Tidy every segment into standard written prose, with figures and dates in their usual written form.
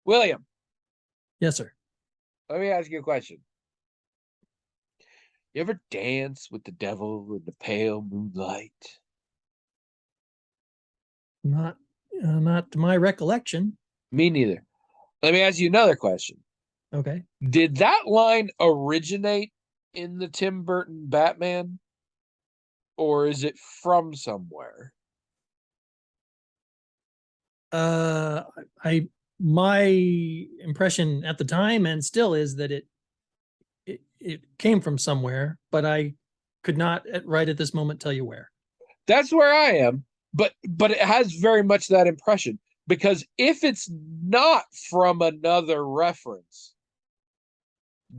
William, Yes, sir. let me ask you a question. You ever dance with the devil in the pale moonlight? Not, not to my recollection. Me neither. Let me ask you another question. Okay. Did that line originate in the Tim Burton Batman, or is it from somewhere? Uh, I my impression at the time and still is that it came from somewhere, but I could not right at this moment tell you where. That's where I am, but it has very much that impression because if it's not from another reference,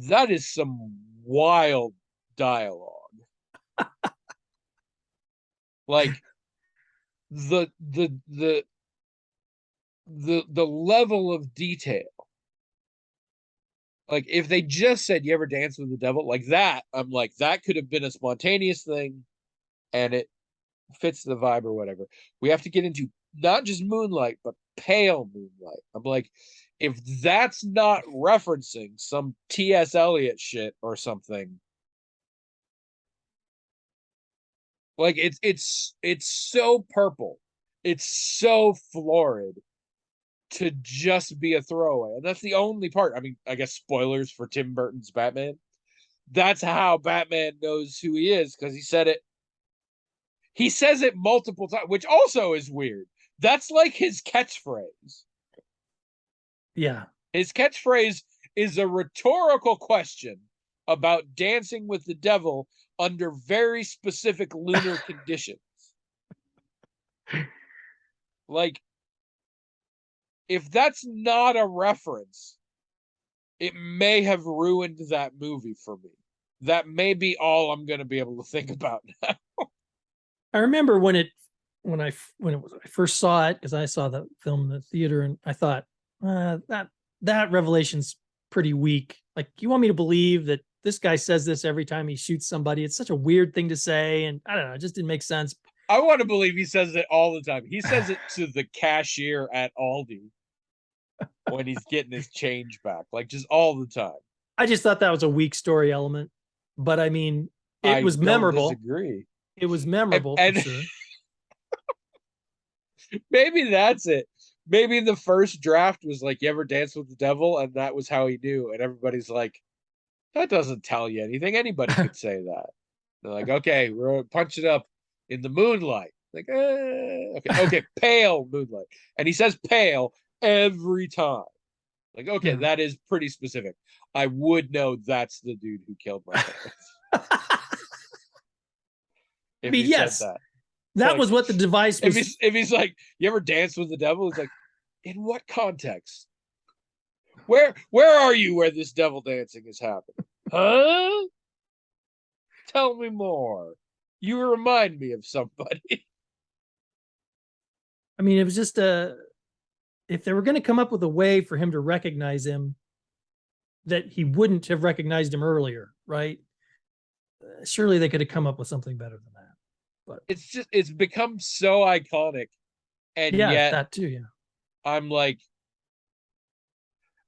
that is some wild dialogue. Like the the level of detail. Like if they just said you ever dance with the devil like that, I'm like that could have been a spontaneous thing and it fits the vibe or whatever. We have to get into not just moonlight but pale moonlight. I'm like if that's not referencing some T.S. Eliot shit or something, like it's so purple, it's so florid to just be a throwaway. And that's the only part. I mean, I guess spoilers for Tim Burton's Batman. That's how Batman knows who he is because he said it. He says it multiple times, which also is weird. That's like his catchphrase. Yeah. His catchphrase is a rhetorical question about dancing with the devil under very specific lunar conditions. Like, if that's not a reference, it may have ruined that movie for me. That may be all I'm going to be able to think about now. I remember when I first saw it because I saw the film in the theater and I thought that revelation's pretty weak. Like you want me to believe that this guy says this every time he shoots somebody? It's such a weird thing to say, and I don't know, it just didn't make sense. I want to believe he says it all the time. He says it to the cashier at Aldi when he's getting his change back, like just all the time. I just thought that was a weak story element, but I mean, it I was don't memorable. disagree. It was And, memorable for and sure. maybe that's it. Maybe the first draft was like, "You ever dance with the devil?" And that was how he knew. And everybody's like, "That doesn't tell you anything. Anybody could say that." They're like, "Okay, we're gonna punch it up in the moonlight." Like, okay, pale moonlight, and he says pale every time. Like, okay, Yeah. that is pretty specific. I would know that's the dude who killed my parents I if mean, he said yes, that. that Like, was what the device if was. he's like, "You ever dance with the devil?" It's like, in what context? Where are you where this devil dancing is happening? Huh? Tell me more. You remind me of somebody. I mean, it was just a. If they were going to come up with a way for him to recognize him, that he wouldn't have recognized him earlier, right? Surely they could have come up with something better than that. But It's become so iconic, and yeah, yet that too. Yeah. I'm like,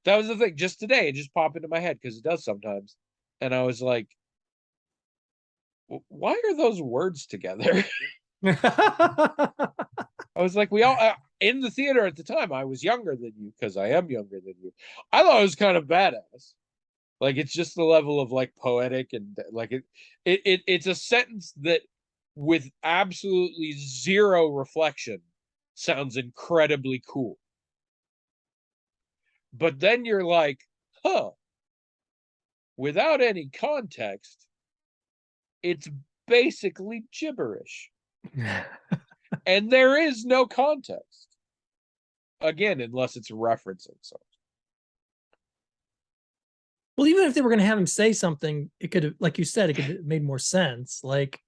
that was the thing. Just today, it just popped into my head because it does sometimes, and I was like, why are those words together? I was like, we all in the theater at the time. I was younger than you because I am younger than you. I thought it was kind of badass. Like it's just the level of like poetic and like it's a sentence that with absolutely zero reflection sounds incredibly cool. But then you're like, huh, without any context, it's basically gibberish. And there is no context. Again, unless it's referencing something. Well, even if they were going to have him say something, it could have, like you said, it could have made more sense. Like,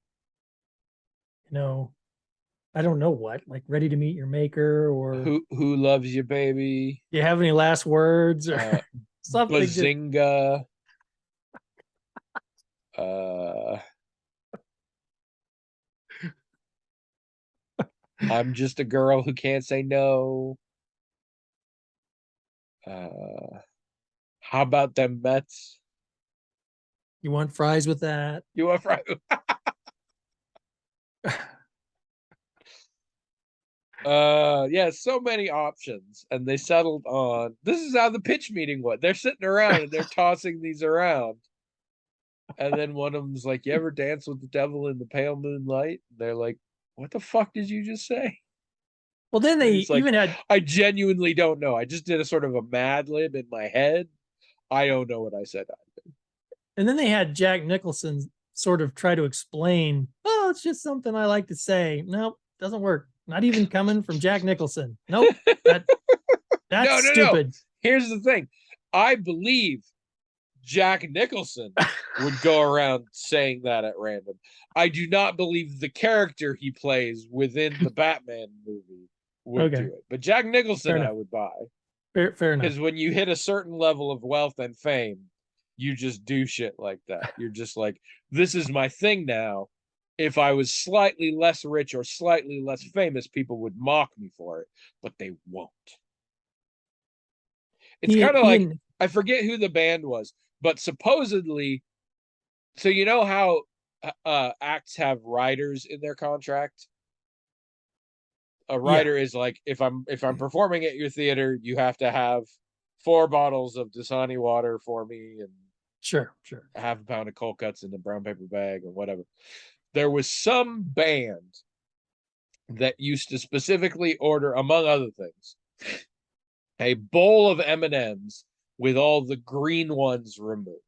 you know, I don't know what, like ready to meet your maker, or Who loves you, baby? you have any last words or Uh something. Just Bazinga. Uh I'm just a girl who can't say no. How about them Mets? You want fries with that? You want fries? Yeah, so many options, and they settled on this is how the pitch meeting went. They're sitting around and they're tossing these around. And then one of them's like, "You ever dance with the devil in the pale moonlight?" They're like, "What the fuck did you just say?" Well, then And they he's like, even had, "I genuinely don't know. I just did a sort of a Mad Lib in my head. I don't know what I said." and then they had Jack Nicholson sort of try to explain, oh, it's just something I like to say. Nope, doesn't work. Not even coming from Jack Nicholson. Nope, that that's No, no, no. stupid. Here's the thing. I believe Jack Nicholson would go around saying that at random. I do not believe the character he plays within the Batman movie would Okay, do it. But Jack fair Nicholson, I enough. would buy. Fair enough. Because when you hit a certain level of wealth and fame, you just do shit like that. You're just like, this is my thing now. If I was slightly less rich or slightly less famous, people would mock me for it, but they won't. It's kind of He like and I forget who the band was, but supposedly, so you know how acts have writers in their contract. A yeah, writer is like, if I'm performing at your theater, you have to have 4 bottles of Dasani water for me and sure. a half a pound of cold cuts in a brown paper bag or whatever. There was some band that used to specifically order, among other things, a bowl of M&Ms with all the green ones removed.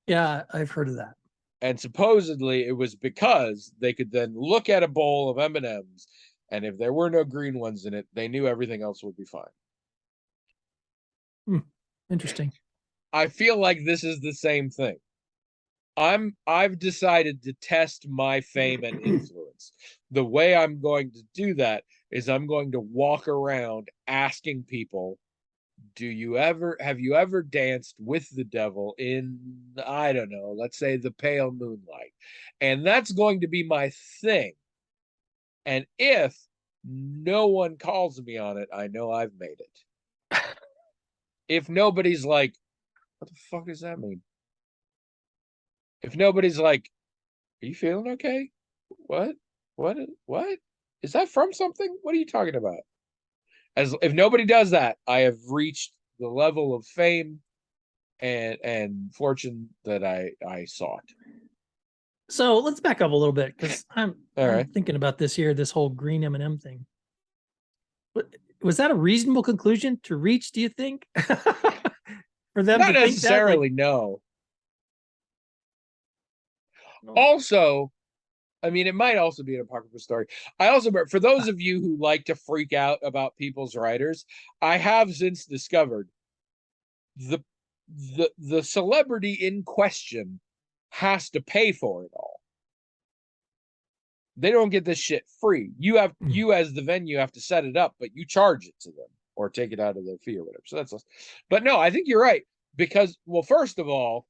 Yeah, I've heard of that. And supposedly it was because they could then look at a bowl of M&Ms, and if there were no green ones in it, they knew everything else would be fine. Hmm, interesting. I feel like this is the same thing. I've decided to test my fame and influence. The way I'm going to do that is I'm going to walk around asking people, do you ever have you ever danced with the devil in, I don't know, let's say the pale moonlight? And that's going to be my thing. And if no one calls me on it, I know I've made it. If nobody's like, what the fuck does that mean? If nobody's like, are you feeling okay? What? What? Is that from something? What are you talking about? As if nobody does that, I have reached the level of fame and fortune that I sought. So let's back up a little bit because I'm All I'm right. thinking about this here, this whole green M&M thing. Was that a reasonable conclusion to reach, do you think? For them Not to think that? Like, necessarily, no. no. Also, I mean, it might also be an apocryphal story. I also, for those of you who like to freak out about people's writers, I have since discovered the the celebrity in question has to pay for it all. They don't get this shit free. You as the venue have to set it up, but you charge it to them or take it out of their fee or whatever. So that's less. But no, I think you're right because, well, first of all,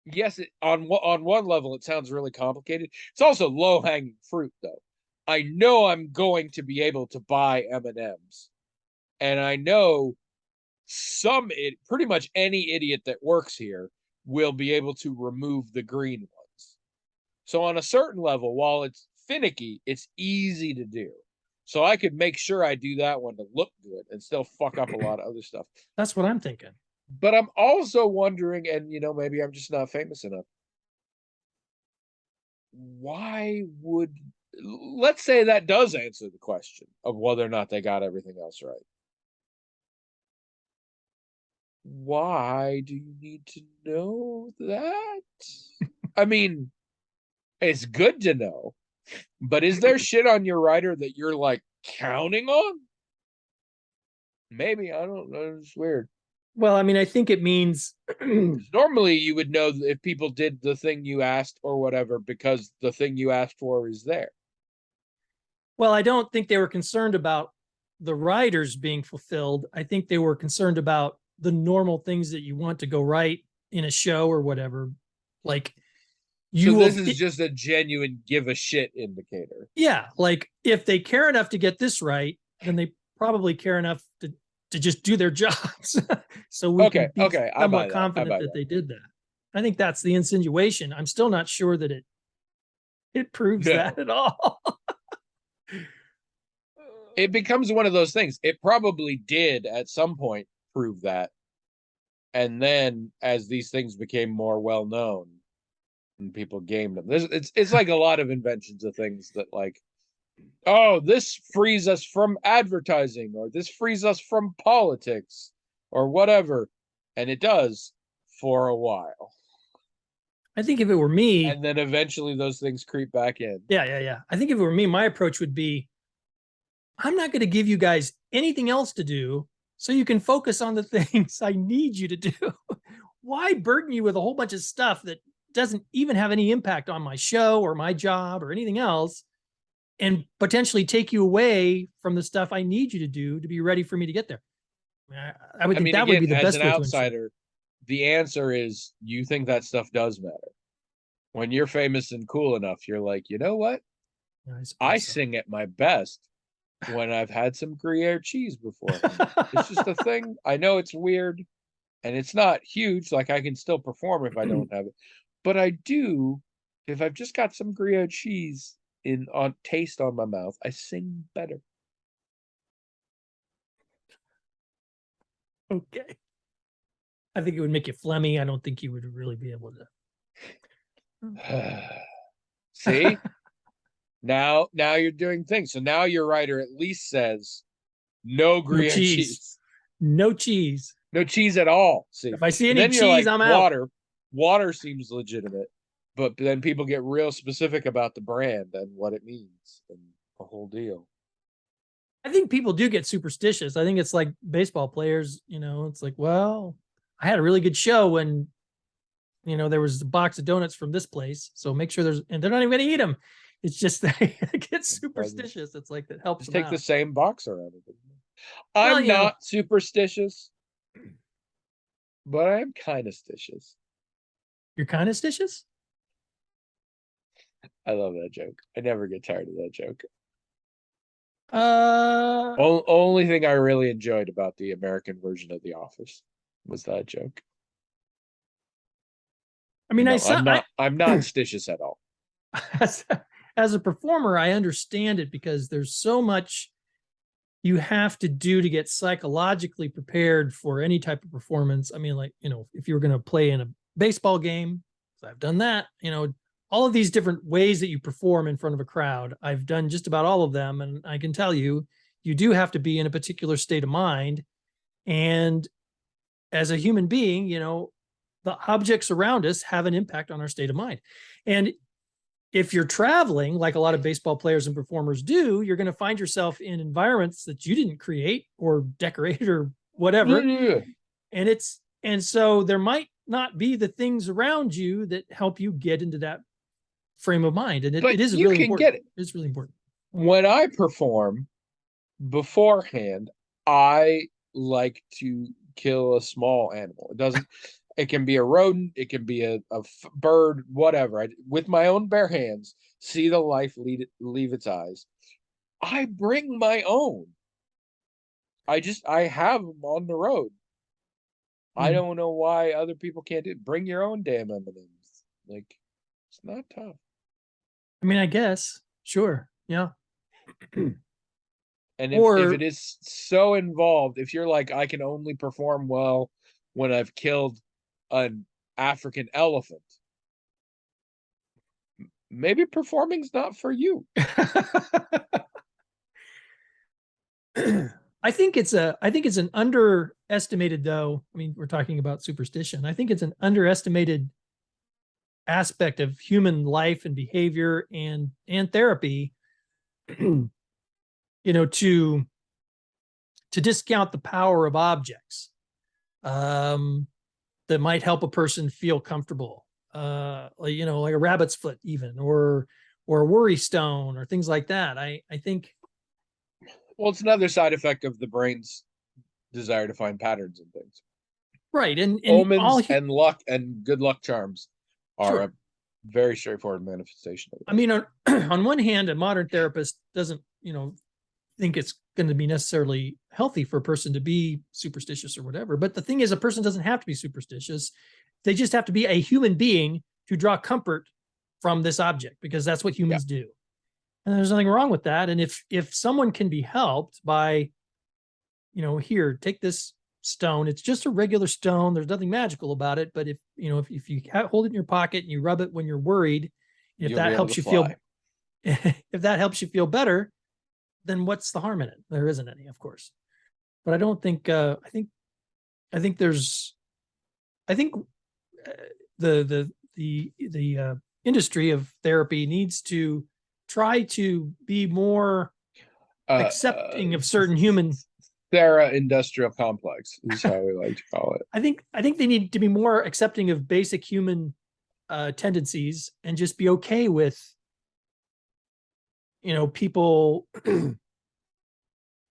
yes, on one level it sounds really complicated. It's also low hanging fruit though. I know I'm going to be able to buy M&Ms, and I know pretty much any idiot that works here will be able to remove the green ones. So on a certain level, while it's finicky, it's easy to do. So I could make sure I do that one to look good and still fuck up a lot of other stuff. That's what I'm thinking. But I'm also wondering, and maybe I'm just not famous enough. Why would, let's say that does answer the question of whether or not they got everything else right. Why do you need to know that? I mean, it's good to know, but is there shit on your writer that you're like counting on? Maybe, I don't know. It's weird. Well, I mean, I think it means Normally, you would know if people did the thing you asked or whatever because the thing you asked for is there. well, I don't think they were concerned about the writers being fulfilled. I think they were concerned about the normal things that you want to go right in a show or whatever. Like So you this will, is just a genuine give a shit indicator. yeah, like if they care enough to get this right, then they probably care enough to to just do their jobs. So we Okay, can be okay, I buy somewhat that. I confident buy that that. they did that. I think that's the insinuation. I'm still not sure that it proves that No, at all. it becomes one of those things. It probably did at some point prove that, and then as these things became more well known and people gamed them, it's like a lot of inventions of things that like, oh, this frees us from advertising, or this frees us from politics, or whatever, and it does for a while, I think if it were me, and then eventually those things creep back in. yeah. I think if it were me, my approach would be, I'm not going to give you guys anything else to do so you can focus on the things I need you to do. Why burden you with a whole bunch of stuff that doesn't even have any impact on my show or my job or anything else, and potentially take you away from the stuff I need you to do to be ready for me to get there? I would I think mean, that would again, be the as best an way to ensure. outsider, the answer is you think that stuff does matter. When you're famous and cool enough, you're like, you know what? Yeah, I I suppose so. sing at my best when I've had some Gruyere cheese beforehand. It's just a thing. I know it's weird and it's not huge. Like I can still perform if I don't have it, but I do if I've just got some Gruyere cheese in on taste on my mouth. I sing better. Okay. I think it would make you phlegmy. I don't think you would really be able See, to. now you're doing things. So now your writer at least says no No Gruyere cheese. cheese, No cheese. no cheese at all. See, If I see and any then you're cheese, like I'm out. water. Water seems legitimate, but then people get real specific about the brand and what it means and the whole deal. I think people do get superstitious. I think it's like baseball players, it's like, well, I had a really good show when, there was a box of donuts from this place. So make sure and they're not even going to eat them. It's just they get superstitious. It's like that helps Just them take the out. same box around it. Well, I'm not superstitious, but I'm kind of stitious. you're kind of stitious. I love that joke. I never get tired of that joke. Uh, Only thing I really enjoyed about the American version of The Office was that joke. I mean, No, I'm not. I'm not stitious at all. as, as a performer, I understand it because there's so much you have to do to get psychologically prepared for any type of performance. I mean, like, if you were going to play in a baseball game, I've done that, all of these different ways that you perform in front of a crowd. I've done just about all of them. And I can tell you, you do have to be in a particular state of mind. And as a human being, the objects around us have an impact on our state of mind. And if you're traveling, like a lot of baseball players and performers do, you're going to find yourself in environments that you didn't create or decorate or whatever. Yeah. And so there might not be the things around you that help you get into that frame of mind. And But it is you really can important. get it. It's really important. When I perform beforehand, I like to kill a small animal. It doesn't. It can be a rodent. It can be a bird. Whatever. With my own bare hands, see the life leave its eyes. I bring my own. I have them on the road. I don't know why other people can't do it. Bring your own damn M&Ms. Like, it's not tough. I mean, I guess. Sure. Yeah. And if it Or is so involved, if you're like, I can only perform well when I've killed an African elephant, maybe performing's not for you. I think it's an underestimated, though. I mean, we're talking about superstition. I think it's an underestimated aspect of human life and behavior and therapy, to discount the power of objects that might help a person feel comfortable. Like a rabbit's foot even, or a worry stone or things like that. I think. Well, it's another side effect of the brain's desire to find patterns and things. Right. And all, Omens and luck and good luck charms are sure. a very straightforward manifestation of it. I mean, on one hand, a modern therapist doesn't, think it's going to be necessarily healthy for a person to be superstitious or whatever. But the thing is, a person doesn't have to be superstitious. They just have to be a human being to draw comfort from this object, because that's what humans do. And there's nothing wrong with that. And if someone can be helped by, here, take this stone. It's just a regular stone. There's nothing magical about it. But if you hold it in your pocket and you rub it when you're worried, if that helps you feel, if that helps you feel better, then what's the harm in it? There isn't any, of course. But I don't think, I think the industry of therapy needs to try to be more accepting of certain human. Thera industrial complex is how we like to call it. I think they need to be more accepting of basic human tendencies and just be okay with, people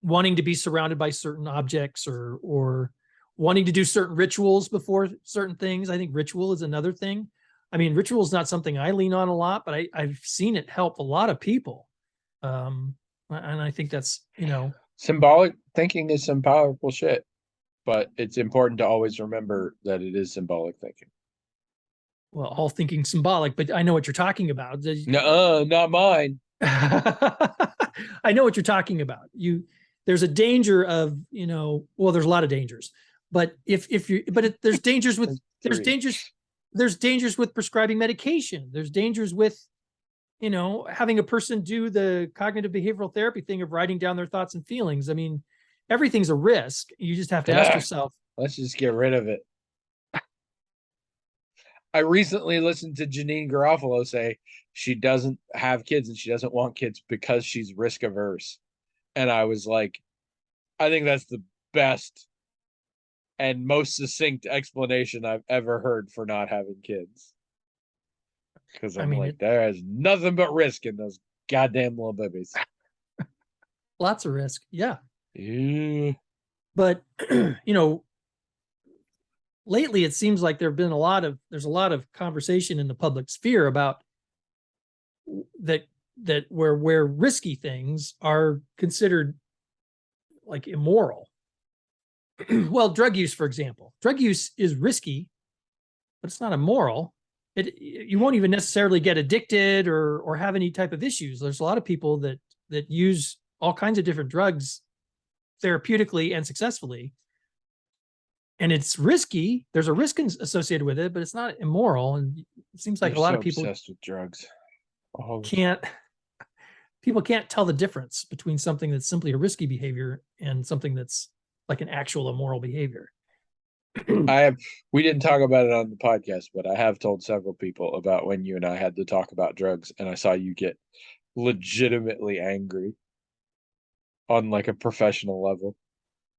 wanting to be surrounded by certain objects or wanting to do certain rituals before certain things. I think ritual is another thing. I mean, ritual is not something I lean on a lot, but I've seen it help a lot of people. And I think that's, symbolic thinking is some powerful shit, but it's important to always remember that it is symbolic thinking. Well, all thinking symbolic, but I know what you're talking about. No, not mine. I know what you're talking about. There's a danger of, there's a lot of dangers, but there's dangers with, there's dangers with prescribing medication. There's dangers with, having a person do the cognitive behavioral therapy thing of writing down their thoughts and feelings. I mean, everything's a risk. You just have to ask yourself. Let's just get rid of it. I recently listened to Janine Garofalo say she doesn't have kids and she doesn't want kids because she's risk averse. And I was like, I think that's the best and most succinct explanation I've ever heard for not having kids. Because there is nothing but risk in those goddamn little babies. Lots of risk. Yeah. Yeah. But, lately it seems like there's a lot of conversation in the public sphere about that where risky things are considered like immoral. Well, drug use, for example. Drug use is risky, but it's not immoral. You won't even necessarily get addicted or have any type of issues. There's a lot of people that use all kinds of different drugs therapeutically and successfully. And it's risky. There's a risk associated with it, but it's not immoral. And it seems like a lot of people obsessed with drugs. People can't tell the difference between something that's simply a risky behavior and something that's like an actual immoral behavior. We didn't talk about it on the podcast, but I have told several people about when you and I had to talk about drugs, and I saw you get legitimately angry on like a professional level.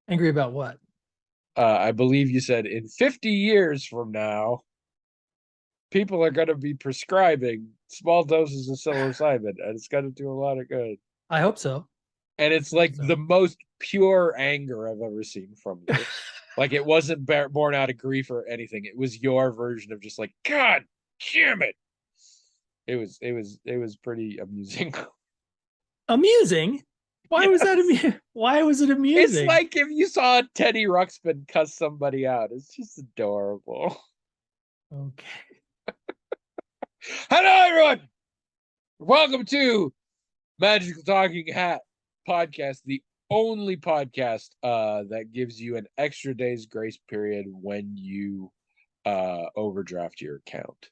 Angry about what? I believe you said in 50 years from now, people are going to be prescribing small doses of psilocybin, and it's going to do a lot of good. I hope so. And it's like the most pure anger I've ever seen from you. Like it wasn't born out of grief or anything. It was your version of just like, God damn it. It was pretty amusing. Amusing? Why was that amusing? Why was it amusing? It's like if you saw Teddy Ruxpin cuss somebody out. It's just adorable. Okay. Hello, everyone. Welcome to Magical Talking Hat Podcast, the only podcast that gives you an extra day's grace period when you overdraft your account.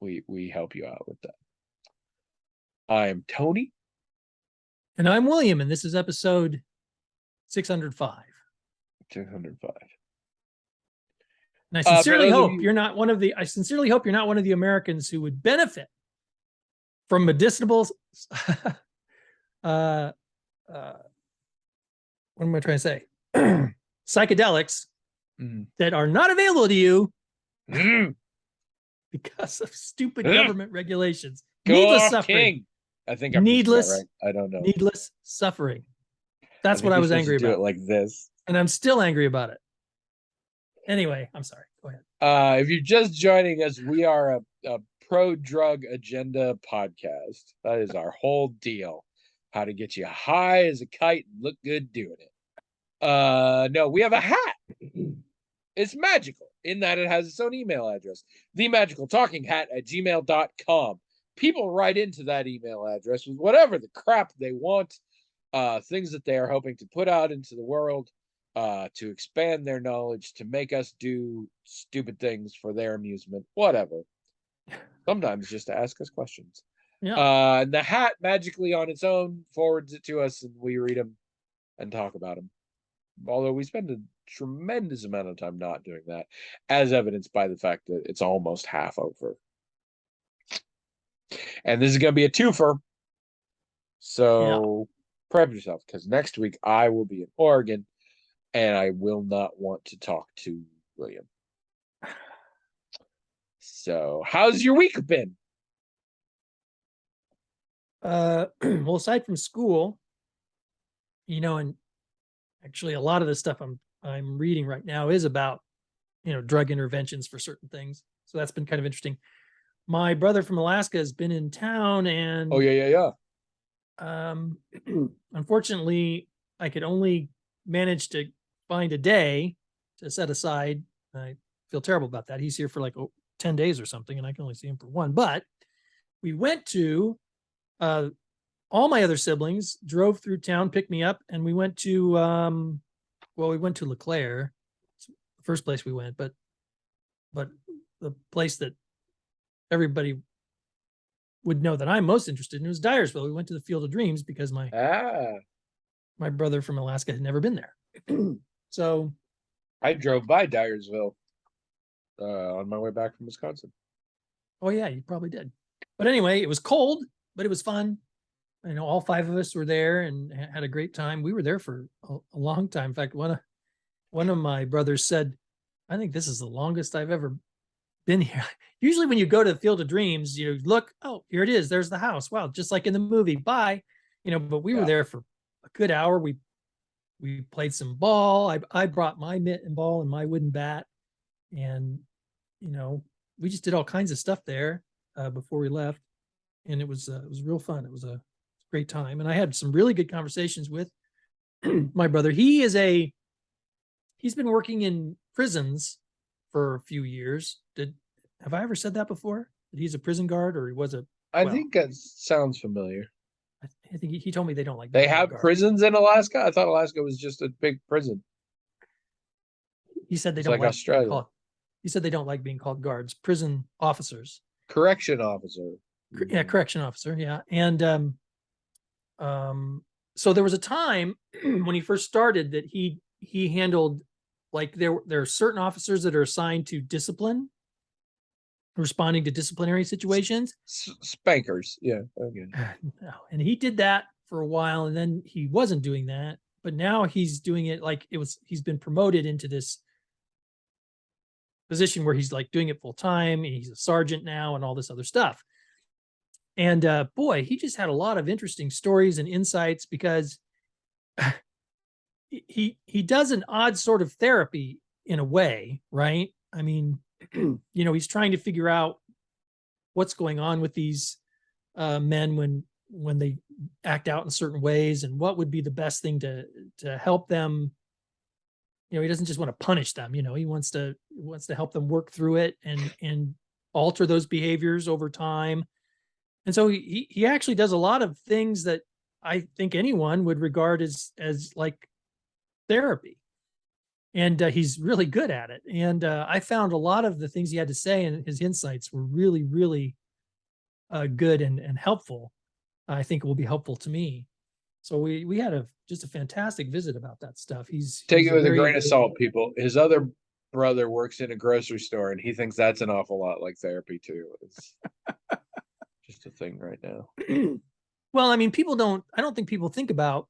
We help you out with that. I am Tony. And I'm William, and this is episode 605. 205. And I sincerely hope you're not one of the Americans who would benefit from medicinal what am I trying to say? Psychedelics that are not available to you because of stupid government regulations. Needless suffering. King. I think I'm needless. Right. I don't know. Needless suffering. That's what I was angry about. Do it like this, and I'm still angry about it. Anyway, I'm sorry. Go ahead. If you're just joining us, we are a pro-drug agenda podcast. That is our whole deal. how to get you high as a kite and look good doing it. No, we have a hat. It's magical in that it has its own email address, themagicaltalkinghat@gmail.com. People write into that email address with whatever the crap they want, things that they are hoping to put out into the world, to expand their knowledge, to make us do stupid things for their amusement, whatever. Sometimes just to ask us questions. Yeah. And the hat magically on its own forwards it to us, and we read them and talk about them. Although we spend a tremendous amount of time not doing that, as evidenced by the fact that it's almost half over. And this is going to be a twofer. So prep yourself, because next week I will be in Oregon and I will not want to talk to William. So, how's your week been? Well, aside from school, and actually a lot of the stuff I'm reading right now is about, drug interventions for certain things. So that's been kind of interesting. My brother from Alaska has been in town, and Oh, yeah. unfortunately, I could only manage to find a day to set aside. I feel terrible about that. He's here for like 10 days or something, and I can only see him for one. But we went to all my other siblings drove through town, picked me up, and we went to we went to LeClaire. It's the first place we went, but the place that everybody would know that I'm most interested in was Dyersville. We went to the Field of Dreams because my brother from Alaska had never been there. So I drove by Dyersville on my way back from Wisconsin. Oh yeah, you probably did. But anyway, it was cold, but it was fun. All 5 of us were there and had a great time. We were there for a long time. In fact, one of my brothers said, "I think this is the longest I've ever been here." Usually when you go to the Field of Dreams, you look, oh, here it is. There's the house. Wow, just like in the movie. Bye. But we were there for a good hour. We played some ball. I brought my mitt and ball and my wooden bat. And, we just did all kinds of stuff there before we left. And it was real fun. It was a great time. And I had some really good conversations with my brother. He's been working in prisons for a few years. Have I ever said that before? That he's a prison guard, or he was a? I think that sounds familiar. I think he told me they don't like. They have prisons in Alaska. I thought Alaska was just a big prison. He said they don't like Australia. He said they don't like being called guards, prison officers. Correction officer. Yeah, correction officer. Yeah, and so there was a time when he first started that he handled, like, there are certain officers that are assigned to discipline, responding to disciplinary situations. Spankers. Yeah. Okay. And he did that for a while, and then he wasn't doing that, but now he's doing it like he's been promoted into this position where he's like doing it full time. He's a sergeant now and all this other stuff. And boy, he just had a lot of interesting stories and insights, because he does an odd sort of therapy in a way, right? I mean, he's trying to figure out what's going on with these men when they act out in certain ways, and what would be the best thing to help them. He doesn't just want to punish them. He wants to help them work through it and alter those behaviors over time. And so he actually does a lot of things that I think anyone would regard as like therapy. And he's really good at it. And I found a lot of the things he had to say and his insights were really, really good and helpful. I think it will be helpful to me. So we had just a fantastic visit about that stuff. Take it with a grain of salt, people. His other brother works in a grocery store, and he thinks that's an awful lot like therapy too. It's just a thing right now. Well, I mean, I don't think people think about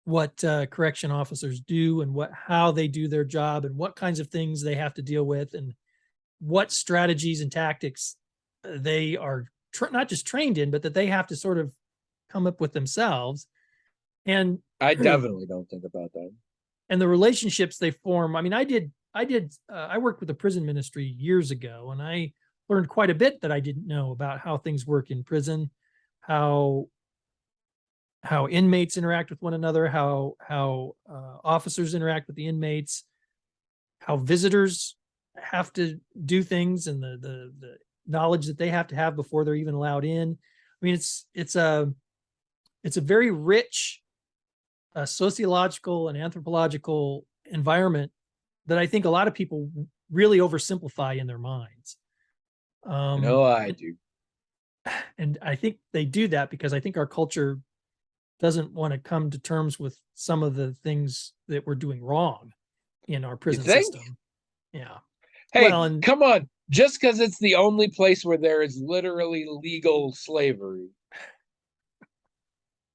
what correction officers do and how they do their job and what kinds of things they have to deal with and what strategies and tactics they are not just trained in, but that they have to sort of come up with themselves. And I definitely don't think about that. And the relationships they form. I mean, I worked with the prison ministry years ago, and I learned quite a bit that I didn't know about how things work in prison, how how inmates interact with one another, how officers interact with the inmates, how visitors have to do things, and the knowledge that they have to have before they're even allowed in. I mean, it's a very rich sociological and anthropological environment that I think a lot of people really oversimplify in their minds. You know, I And, do. and I think they do that because I think our culture doesn't want to come to terms with some of the things that we're doing wrong in our You prison think? system. Yeah. Hey, Well, and come on. Just because it's the only place where there is literally legal slavery,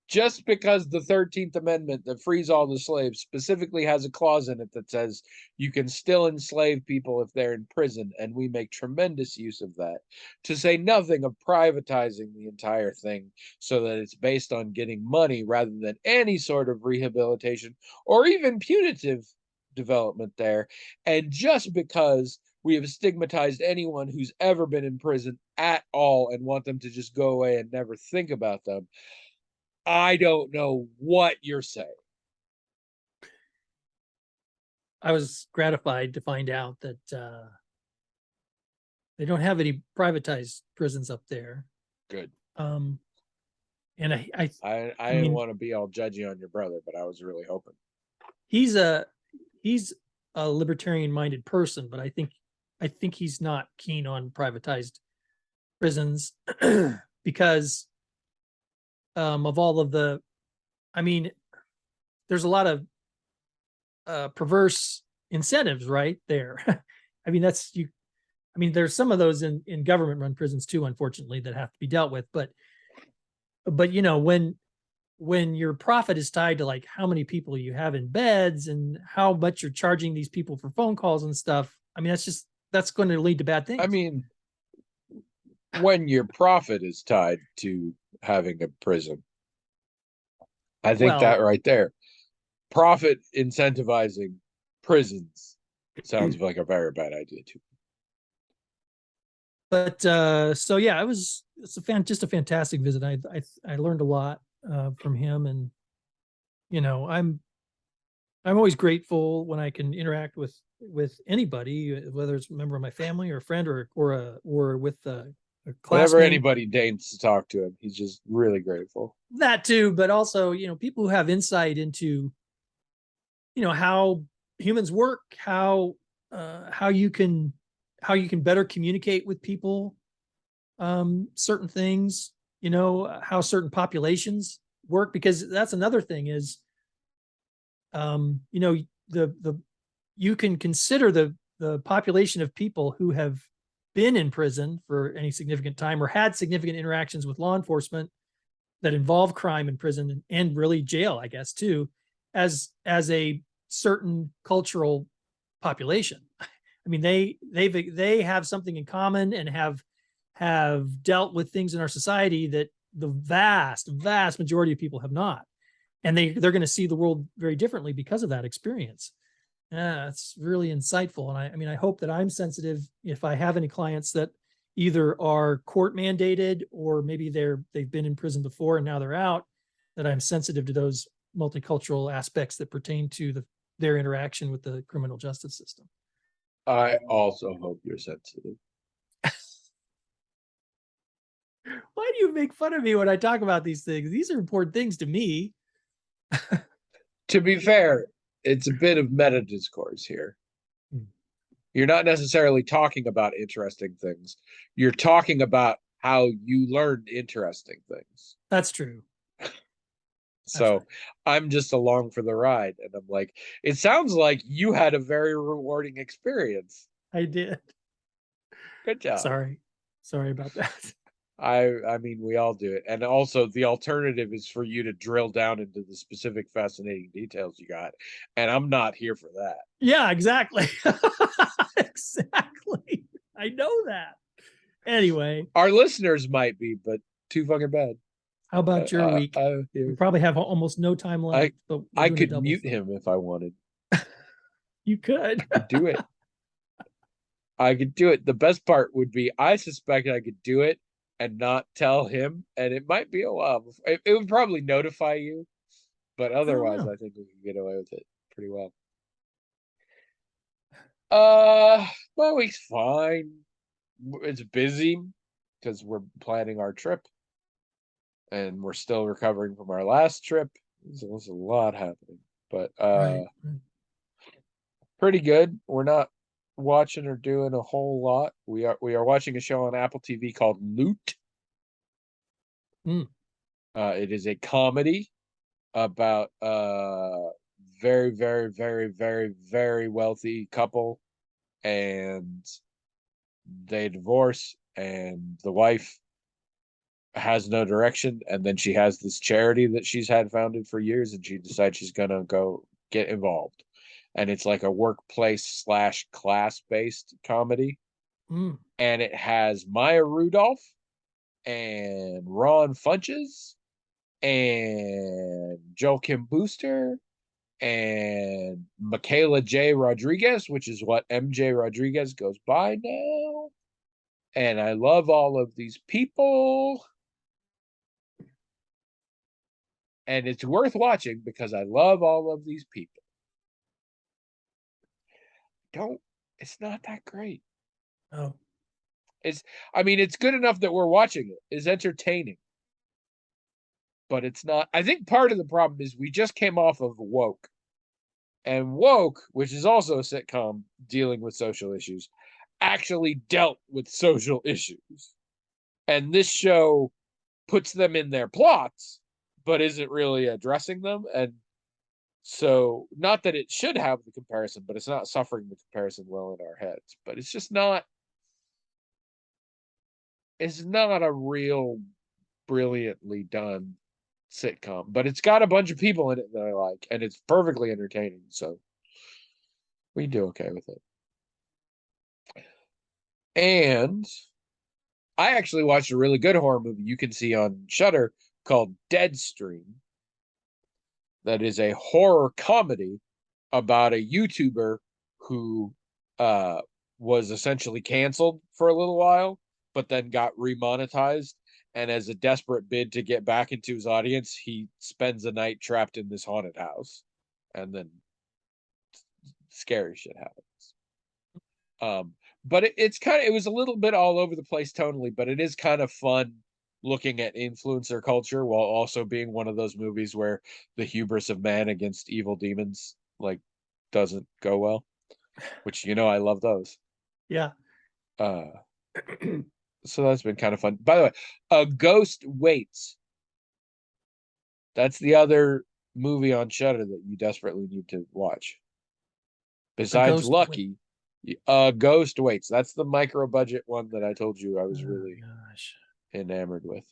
just because the 13th Amendment that frees all the slaves specifically has a clause in it that says you can still enslave people if they're in prison, and we make tremendous use of that, to say nothing of privatizing the entire thing so that it's based on getting money rather than any sort of rehabilitation or even punitive development there. And just because we have stigmatized anyone who's ever been in prison at all and want them to just go away and never think about them, I don't know what you're saying. I was gratified to find out that they don't have any privatized prisons up there. Good. Um, and I I didn't mean, want to be all judgy on your brother, but I was really hoping. he's a he's a libertarian minded person, but I think he's not keen on privatized prisons because of all of the. I mean, there's a lot of perverse incentives right there. I mean, that's you. I mean, there's some of those in government run prisons too, unfortunately, that have to be dealt with. But you know, when your profit is tied to like how many people you have in beds and how much you're charging these people for phone calls and stuff, I mean, that's going to lead to bad I things. mean, when your profit is tied to having a prison, I think that Well, right there, profit incentivizing prisons sounds like a very bad idea too. but so yeah, it's just a fantastic visit. I learned a lot from him, and you know, I'm always grateful when I can interact with anybody, whether it's a member of my family or a friend or with a Whenever classmate. anybody deigns to talk to him, he's just really grateful. That too, but also people who have insight into how humans work, how how you can better communicate with people, certain things, how certain populations work, because that's another thing is the you can consider the population of people who have been in prison for any significant time or had significant interactions with law enforcement that involve crime in prison and really jail, I guess, too, as a certain cultural population. I mean, they have something in common and have dealt with things in our society that the vast majority of people have not, and they're going to see the world very differently because of that experience. Yeah, it's really insightful, and I mean, I hope that I'm sensitive if I have any clients that either are court mandated or maybe they've been in prison before and now they're out, that I'm sensitive to those multicultural aspects that pertain to their interaction with the criminal justice system. I also hope you're sensitive. Why do you make fun of me when I talk about these things? These are important things to me. To be fair, it's a bit of meta discourse here. Hmm. You're not necessarily talking about interesting things. You're talking about how you learned interesting things. That's true. That's So right. I'm just along for the ride. And I'm like, it sounds like you had a very rewarding experience. I did. Good job. Sorry. Sorry about that. I mean, we all do it. And also the alternative is for you to drill down into the specific fascinating details you got. And I'm not here for that. Yeah, exactly. Exactly. I know that. Anyway, Our listeners might be, but too fucking bad. how about your week? We Here. probably have almost no time I left, but we're I doing a could double. mute So him if I wanted. you could. I could do it. I could do it. The best part would be I suspect I could do it and not tell him, and it might be a while before it would probably notify you, but Oh otherwise wow. I think we can get away with it pretty well. My week's fine. It's busy because we're planning our trip and we're still recovering from our last trip. There's a lot happening, but Right. pretty good. We're not watching or doing a whole lot. We are watching a show on Apple TV called Loot. Mm. It is a comedy about very, very, very, very, very wealthy couple, and they divorce, and the wife has no direction, and then she has this charity that she's had founded for years, and she decides she's gonna go get involved. And it's like a workplace slash class based comedy. Mm. And it has Maya Rudolph and Ron Funches and Joel Kim Booster and Michaela J. Rodriguez, which is what MJ Rodriguez goes by now. And I love all of these people. And it's worth watching because I love all of these people. Don't, it's not that great. Oh. It's, I mean, it's good enough that we're watching it. It's entertaining, but it's not. I think part of the problem is we just came off of Woke. And Woke, which is also a sitcom dealing with social issues, actually dealt with social issues. And this show puts them in their plots, but isn't really addressing them. And so, not that it should have the comparison, but it's not suffering the comparison well in our heads. But it's just not, it's not a real brilliantly done sitcom, but it's got a bunch of people in it that I like, and it's perfectly entertaining. So, we do okay with it. And I actually watched a really good horror movie you can see on Shudder called Deadstream. That is a horror comedy about a YouTuber who uh, was essentially canceled for a little while, but then got remonetized. And as a desperate bid to get back into his audience, he spends a night trapped in this haunted house, and then scary shit happens. But it's kind of, it was a little bit all over the place tonally, but it is kind of fun looking at influencer culture while also being one of those movies where the hubris of man against evil demons like doesn't go well, which I love those. Yeah. Uh so that's been kind of fun. By the way, A Ghost Waits. That's the other movie on Shudder that you desperately need to watch. A Besides ghost. Lucky, Ghost Waits. That's the micro budget one that I told you I was Oh really gosh. enamored with.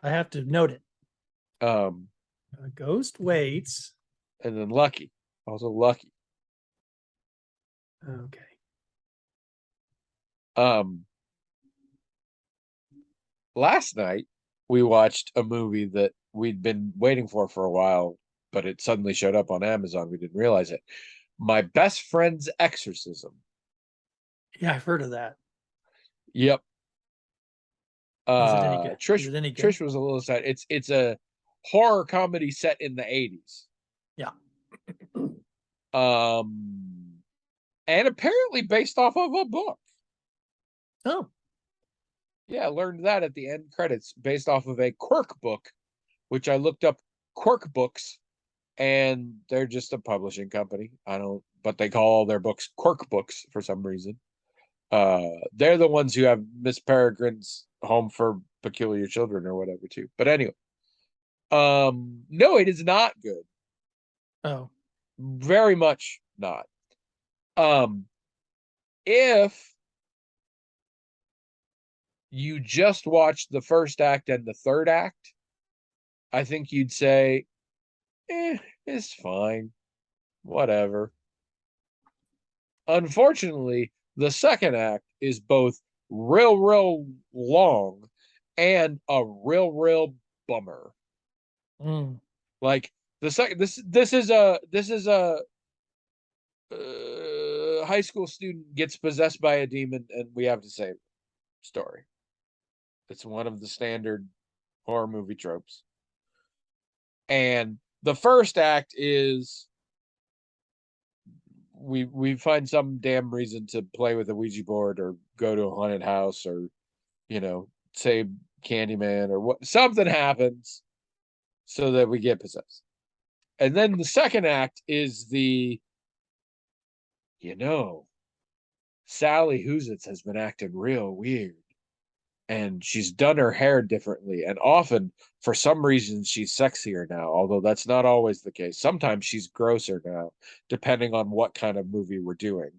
I have to note it. Um, A ghost waits. and then Lucky, also Lucky. Okay. Um, Last night we watched a movie that we'd been waiting for a while, but it suddenly showed up on Amazon. We didn't realize it. My Best Friend's Exorcism. Yeah, I've heard of that. Yep. Is it any good? Is Trish it any good? Trish was a little sad. It's a horror comedy set in the 80s. Yeah. Um, and apparently based off of a book. Oh. Yeah, I learned that at the end credits, based off of a Quirk book, which I looked up Quirk Books, and they're just a publishing company. I don't, but they call all their books Quirk Books for some reason. They're the ones who have Miss Peregrine's Home for Peculiar Children or whatever too. But anyway, no, it is not good. Oh. Very much not. Um, if you just watch the first act and the third act, I think you'd say, it's fine, whatever. Unfortunately, the second act is both real long and a real bummer. Mm. Like the second, this is a high school student gets possessed by a demon, and we have to save story. It's one of the standard horror movie tropes. And the first act is we find some damn reason to play with a Ouija board or go to a haunted house or say Candyman or what something happens so that we get possessed. And then the second act is you know, Sally Hoozits has been acting real weird. And she's done her hair differently. And often, for some reason, she's sexier now, although that's not always the case. Sometimes she's grosser now, depending on what kind of movie we're doing.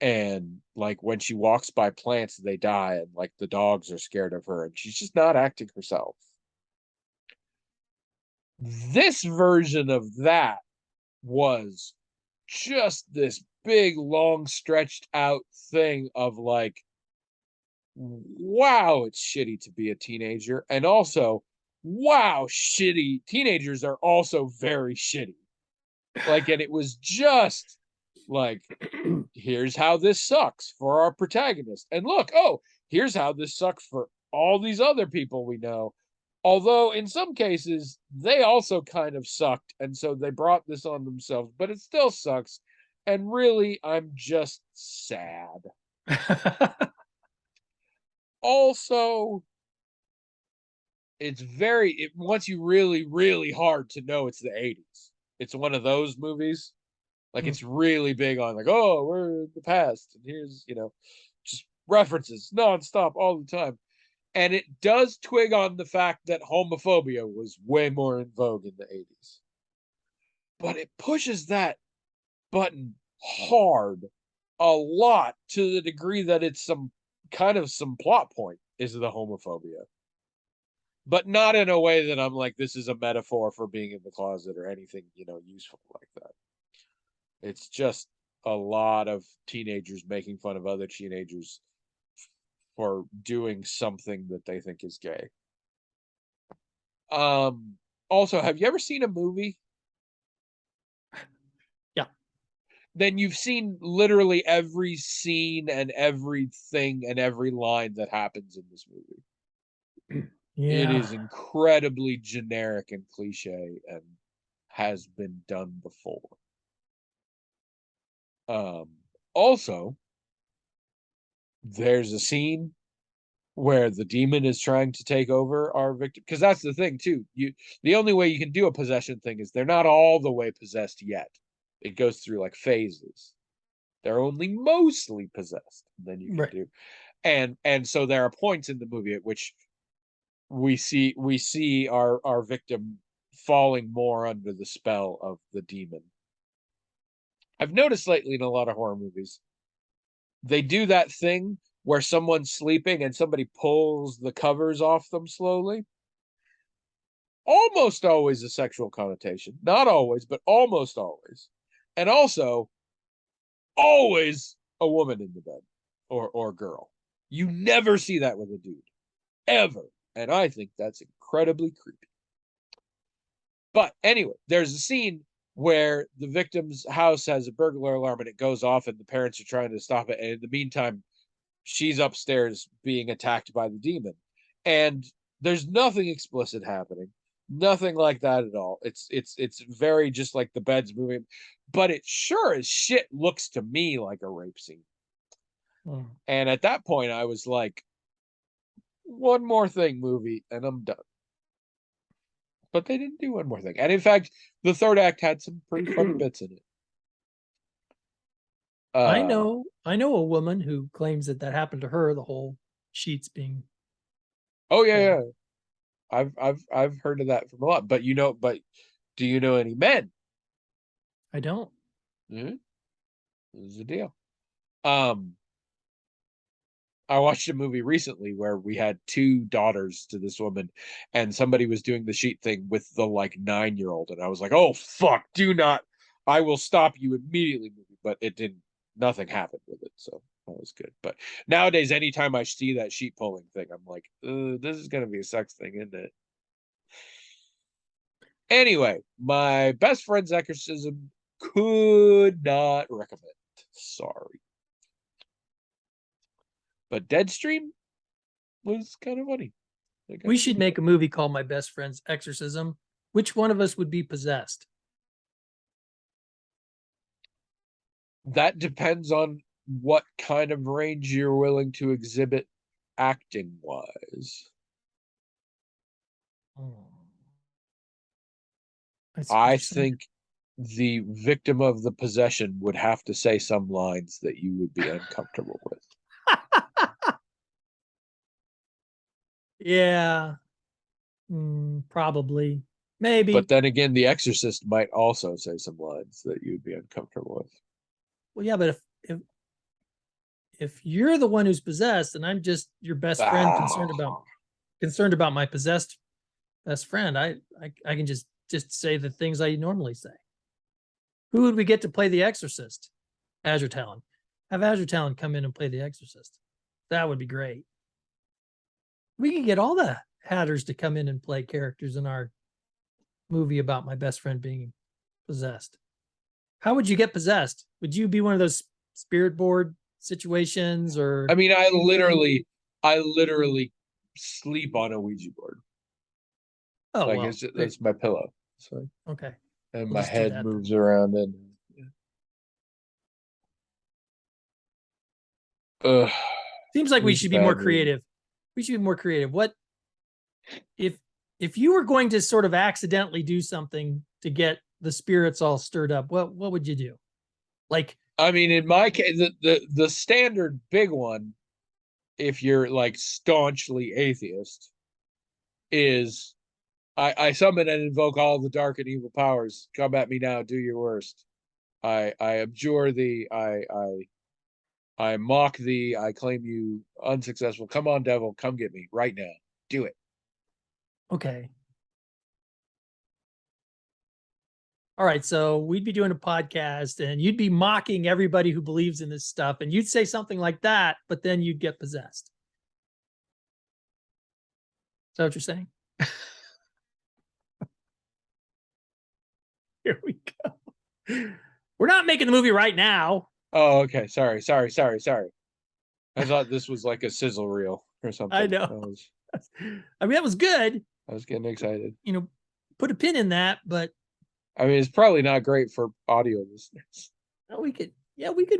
And like when she walks by plants, they die, and like the dogs are scared of her, and she's just not acting herself. This version of that was just this big, long, stretched out thing of like, wow, it's shitty to be a teenager. And also, wow, shitty teenagers are also very shitty. Like, and it was just like, here's how this sucks for our protagonist. And look, oh, here's how this sucks for all these other people we know. Although in some cases, they also kind of sucked. And so they brought this on themselves, but it still sucks. And really, I'm just sad. Also, it wants you really, really hard to know it's the 80s. It's one of those movies. Like it's really big on like, oh, we're in the past, and here's, just references nonstop all the time. And it does twig on the fact that homophobia was way more in vogue in the 80s. But it pushes that button hard a lot to the degree that it's some plot point is the homophobia. But not in a way that I'm like, this is a metaphor for being in the closet or anything, useful like that. It's just a lot of teenagers making fun of other teenagers for doing something that they think is gay. Also, have you ever seen a movie? Yeah. Then you've seen literally every scene and everything and every line that happens in this movie. It Yeah. is incredibly generic and cliche and has been done before. Also, there's a scene where the demon is trying to take over our victim, because that's the thing too. The only way you can do a possession thing is they're not all the way possessed yet. It goes through like phases. They're only mostly possessed. Then you can Right. do, and so there are points in the movie at which we see our victim falling more under the spell of the demon. I've noticed lately in a lot of horror movies, they do that thing where someone's sleeping and somebody pulls the covers off them slowly. Almost always a sexual connotation. Not always, but almost always. And also, always a woman in the bed or girl. You never see that with a dude. Ever. And I think that's incredibly creepy. But anyway, there's a scene where the victim's house has a burglar alarm and it goes off and the parents are trying to stop it. And in the meantime, she's upstairs being attacked by the demon. And there's nothing explicit happening. Nothing like that at all. It's very just like the bed's moving, but it sure as shit looks to me like a rape scene. And at that point I was like, one more thing, movie, and I'm done. But they didn't do one more thing. And in fact, the third act had some pretty funny bits in it. I know a woman who claims that happened to her, the whole sheets being Oh yeah, pulled. yeah. I've heard of that from a lot. But do you know any men? I don't. Mm-hmm. This is the deal. Um, I watched a movie recently where we had two daughters to this woman, and somebody was doing the sheet thing with the like 9-year-old, and I was like, "Oh fuck, do not! I will stop you immediately." But it didn't. Nothing happened with it, so that was good. But nowadays, anytime I see that sheet pulling thing, I'm like, "This is gonna be a sex thing, isn't it?" Anyway, my best friend's exorcism could not recommend. Sorry. But Deadstream, was kind of funny. We should make a movie called My Best Friend's Exorcism. Which one of us would be possessed? That depends on what kind of range you're willing to exhibit acting wise. I think the victim of the possession would have to say some lines that you would be uncomfortable with. Yeah, probably, maybe. But then again, the exorcist might also say some lines that you'd be uncomfortable with. Well, yeah, but if you're the one who's possessed and I'm just your best friend concerned about my possessed best friend, I can just say the things I normally say. Who would we get to play the exorcist? Azure Talon. Have Azure Talon come in and play the exorcist. That would be great. We can get all the Hatters to come in and play characters in our movie about my best friend being possessed. How would you get possessed? Would you be one of those spirit board situations, or? I mean, I literally sleep on a Ouija board. Oh, like well, that's my pillow. So okay. and We'll my just do head that moves around and Seems like it we was a should be more bad movie. creative. We should be more creative. What if you were going to sort of accidentally do something to get the spirits all stirred up? What would you do? Like, I mean, in my case, the standard big one, if you're like staunchly atheist, is I summon and invoke all the dark and evil powers. Come at me now, do your worst. I abjure thee. I mock thee. I claim you unsuccessful. Come on, devil, come get me right now. Do it. okay. All right, so we'd be doing a podcast and you'd be mocking everybody who believes in this stuff, and you'd say something like that, but then you'd get possessed. Is that what you're saying? Here we go. We're not making the movie right now. Oh, okay. Sorry. I thought this was like a sizzle reel or something. I know. I mean, that was good. I was getting excited. Put a pin in that, but I mean, it's probably not great for audio listeners. we could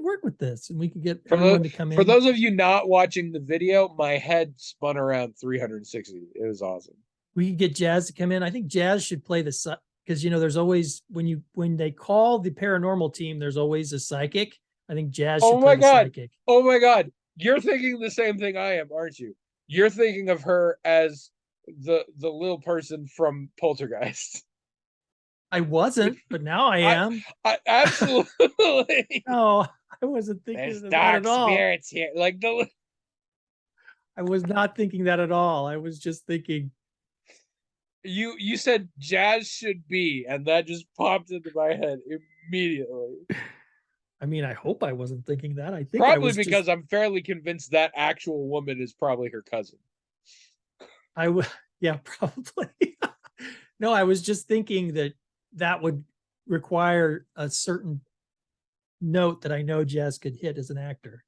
work with this and we could get everyone to come in. For those of you not watching the video, my head spun around 360. It was awesome. We could get Jazz to come in. I think Jazz should play the because there's always when they call the paranormal team, there's always a psychic. I think Jazz should play the psychic. Oh my god. You're thinking the same thing I am, aren't you? You're thinking of her as the little person from Poltergeist. I wasn't, but now I am. I absolutely. No, I wasn't thinking There's of dark that at all. spirits here. Like I was not thinking that at all. I was just thinking. You said Jazz should be, and that just popped into my head immediately. I mean, I hope I wasn't thinking that. I think probably because I'm fairly convinced that actual woman is probably her cousin. Yeah, probably. No, I was just thinking that would require a certain note that I know Jazz could hit as an actor.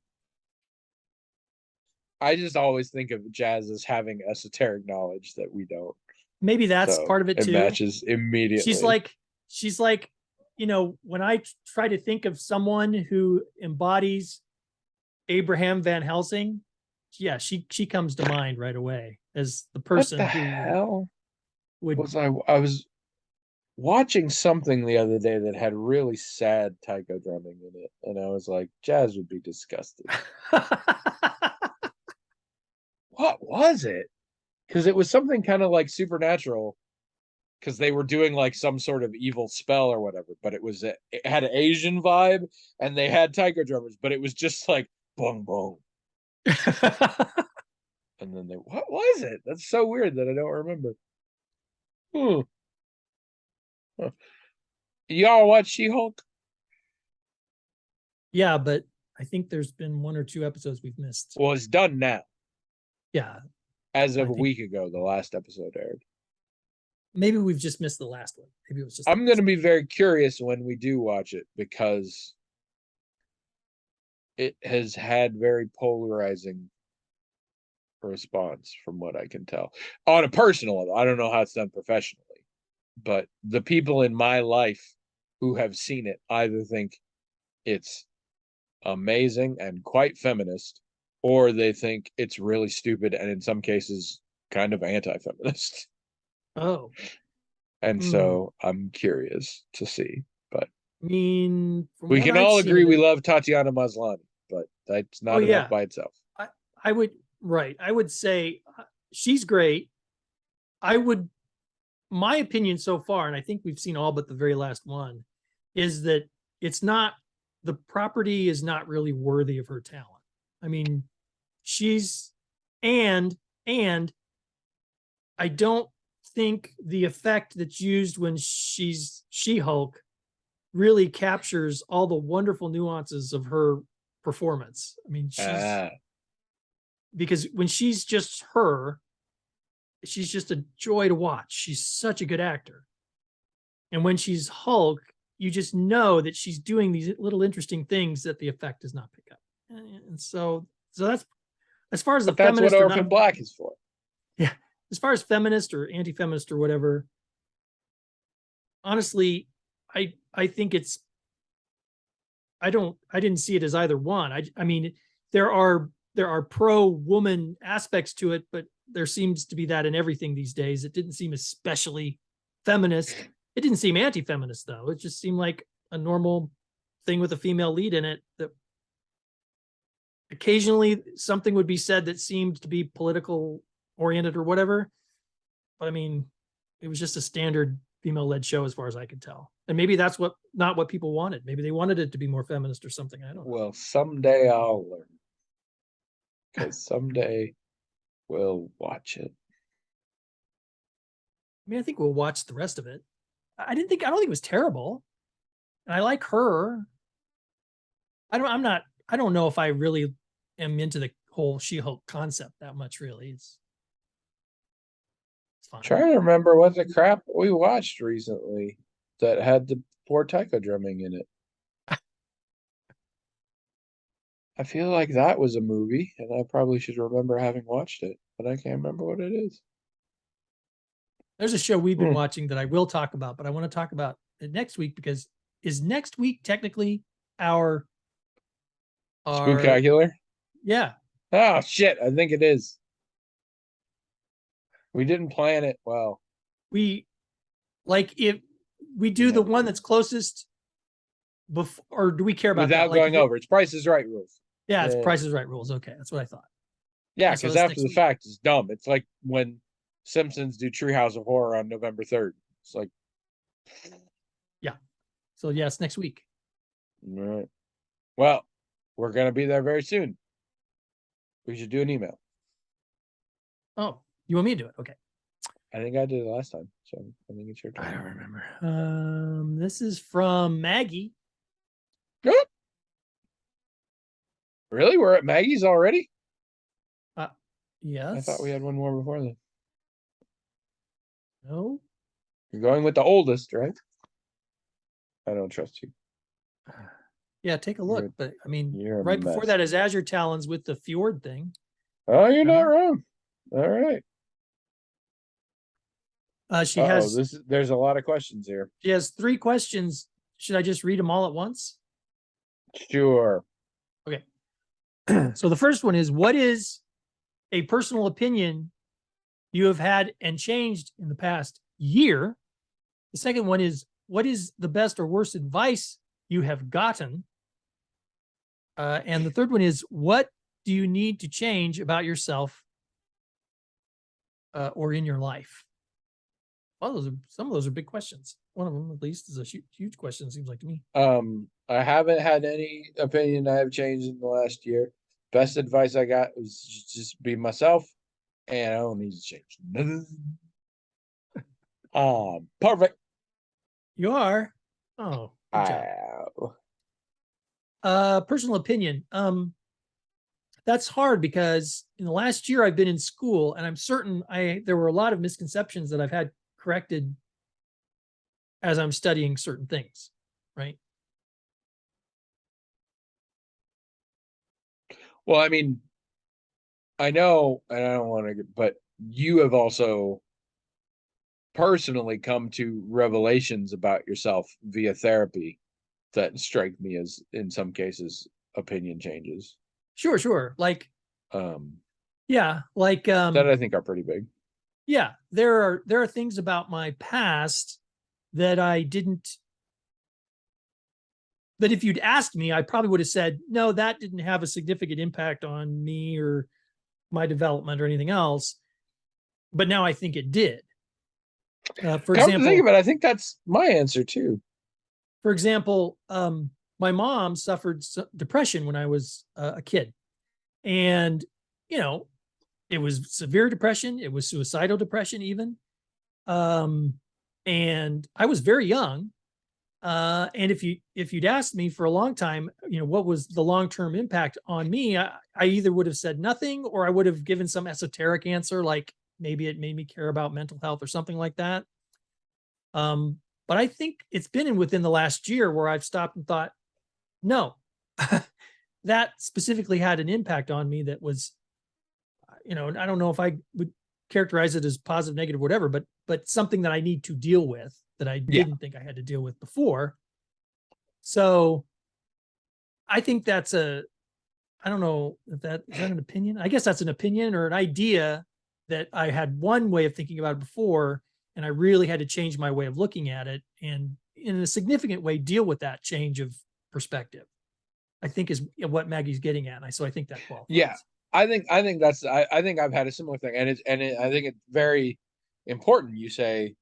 I just always think of Jazz as having esoteric knowledge that we don't. Maybe that's part of it too. It matches immediately. She's like, when I try to think of someone who embodies Abraham Van Helsing, yeah, she comes to mind right away as the person what the hell was I was watching something the other day that had really sad taiko drumming in it, and I was like, Jazz would be disgusted. What was it? Because it was something kind of like supernatural, because they were doing like some sort of evil spell or whatever, but it had an Asian vibe, and they had taiko drummers, but it was just like boom boom. And then what was it? That's so weird that I don't remember. Huh. Y'all watch She-Hulk? Yeah, but I think there's been 1 or 2 episodes we've missed. Well, it's done now. Yeah. As of a week ago, the last episode aired. Maybe we've just missed the last one. Maybe it was just. I'm going to be very curious when we do watch it, because it has had very polarizing response from what I can tell. On a personal level, I don't know how it's done professionally, but the people in my life who have seen it either think it's amazing and quite feminist, or they think it's really stupid and in some cases kind of anti-feminist. Oh, And hmm. so I'm curious to see. But I mean, from we what can I've all seen agree of we it, love Tatiana Maslany, but that's oh not enough yeah, by itself. I, I would right. I would say she's great. I would my opinion so far, and I think we've seen all but the very last one, is that it's not the property is not really worthy of her talent. I mean, she's and and I don't think the effect that's used when she's She-Hulk really captures all the wonderful nuances of her performance. I mean, she's Ah, because when she's just her, she's just a joy to watch. She's such a good actor. And when she's Hulk, you just know that she's doing these little interesting things that the effect does not pick up. And so that's as far as the but that's what feminist or not, Orphan Black is for. yeah, as far as feminist or anti-feminist or whatever, honestly, I think it's I didn't see it as either one. I mean, there are pro woman aspects to it, but there seems to be that in everything these days. It didn't seem especially feminist. It didn't seem anti-feminist though. It just seemed like a normal thing with a female lead in it that occasionally something would be said that seemed to be political oriented or whatever. But I mean, it was just a standard female led show as far as I could tell. And maybe that's what not what people wanted. Maybe they wanted it to be more feminist or something. I don't know. Well, someday I'll learn. Because someday we'll watch it. I mean, I think we'll watch the rest of it. I don't think it was terrible. And I like her. I don't know if I really am into the whole She-Hulk concept that much, really. It's fine. Trying to remember what the crap we watched recently that had the poor taiko drumming in it. I feel like that was a movie, and I probably should remember having watched it, but I can't remember what it is. There's a show we've been Hmm. watching that I will talk about, but I want to talk about it next week because is next week technically our our Spooktacular? yeah. Oh shit, I think it is. We didn't plan it well. We like if we We do the never one do. that's closest before, or do we care about that? Without Like if going it, over. It's Price is Right rules. yeah, it's Yeah. Price is Right rules. Okay, that's what I thought. Yeah, And so because that's after next the week. fact is dumb. It's like when Simpsons do Treehouse of Horror on November 3rd. It's like, Yeah. So yes, next week. all right. Well, we're gonna be there very soon. We should do an email. Oh, you want me to do it? Okay. I think I did it last time, so I think it's your I turn. don't remember. This is from Maggie. Really? We're at Maggie's already? Uh, I thought we yes. had one more before then. No. You're going with the oldest, right? I don't trust you. Yeah, take a look. You're But I mean, you're a right before mess. that is Azure Talons with the Fjord thing. Oh, you're not Remember? wrong. All right. She Uh-oh, has there's a lot of questions here. she has three questions. Should I just read them all at once? Sure. Okay. So the first one is, what is a personal opinion you have had and changed in the past year? The second one is, what is the best or worst advice you have gotten? And the third one is, what do you need to change about yourself or in your life? Well, some of those are big questions. One of them, at least, is a huge question. Seems like to me. I haven't had any opinion I have changed in the last year. Best advice I got was just be myself, and I don't need to change nothing. Perfect. You are. Oh, good job. Ow. Personal opinion. That's hard because in the last year I've been in school, and I'm certain there were a lot of misconceptions that I've had corrected as I'm studying certain things, right? Well, I mean, I know, and I don't want to get, but you have also personally come to revelations about yourself via therapy that strike me as, in some cases, opinion changes. Sure, sure. Like, Um, yeah, like, that I think are pretty big. yeah, there are things about my past that I didn't that if you'd asked me, I probably would have said, no, that didn't have a significant impact on me or my development or anything else. But now I think it did. For Come to think example, of it, I think that's my answer too. for example, my mom suffered depression when I was a kid, and you know, it was severe depression. It was suicidal depression, even. Um, and I was very young. And if you'd asked me for a long time, what was the long term impact on me, I either would have said nothing or I would have given some esoteric answer, like maybe it made me care about mental health or something like that. Um, but I think it's been within the last year where I've stopped and thought, no, that specifically had an impact on me that was, I don't know if I would characterize it as positive, negative, whatever, but something that I need to deal with that I Yeah, didn't think I had to deal with before. So I think that's I don't know if that is that an opinion. I guess that's an opinion or an idea that I had one way of thinking about it before, and I really had to change my way of looking at it, and in a significant way deal with that change of perspective. I think is what Maggie's getting at. So I think that yeah. qualifies. I think that's I think I've had a similar thing, I think it's very important. You say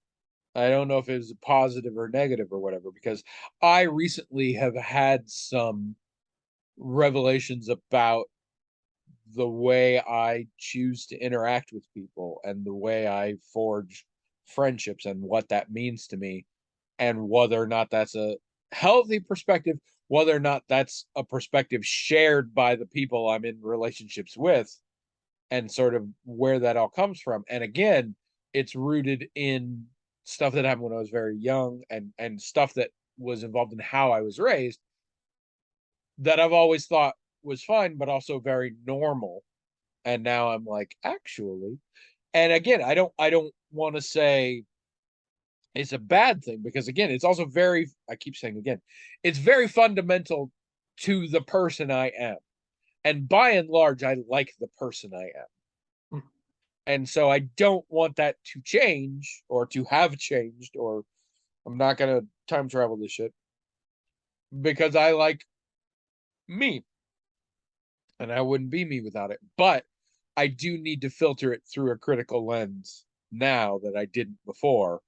I don't know if it's positive or negative or whatever, because I recently have had some revelations about the way I choose to interact with people and the way I forge friendships and what that means to me, and whether or not that's a healthy perspective, whether or not that's a perspective shared by the people I'm in relationships with, and sort of where that all comes from. And again, it's rooted in stuff that happened when I was very young, and stuff that was involved in how I was raised, that I've always thought was fine, but also very normal. And now I'm like, actually, and again, I don't want to say it's a bad thing, because again, it's also very, I keep saying again, it's very fundamental to the person I am. And by and large, I like the person I am. And so I don't want that to change or to have changed, or I'm not going to time travel this shit, because I like me and I wouldn't be me without it. But I do need to filter it through a critical lens now that I didn't before,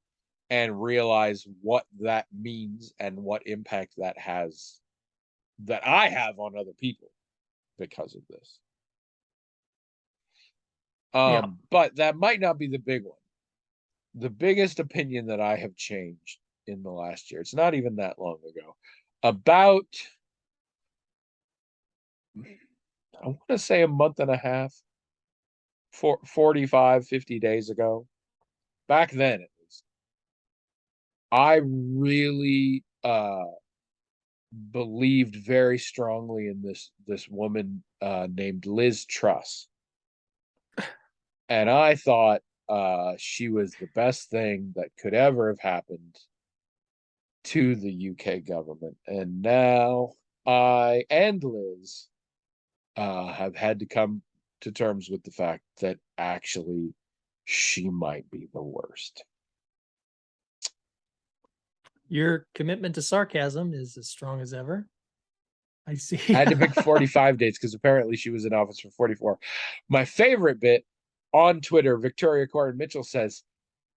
and realize what that means and what impact that has, that I have on other people because of this. Yeah. But that might not be the big one. The biggest opinion that I have changed in the last year, it's not even that long ago, about, I want to say a month and a half, 45, 50 days ago, back then at least, I really believed very strongly in this woman named Liz Truss. And I thought she was the best thing that could ever have happened to the UK government. And now I and Liz have had to come to terms with the fact that actually she might be the worst. Your commitment to sarcasm is as strong as ever. I I see. had to pick 45 days because apparently she was in office for 44. My favorite bit on Twitter, Victoria Corin Mitchell says,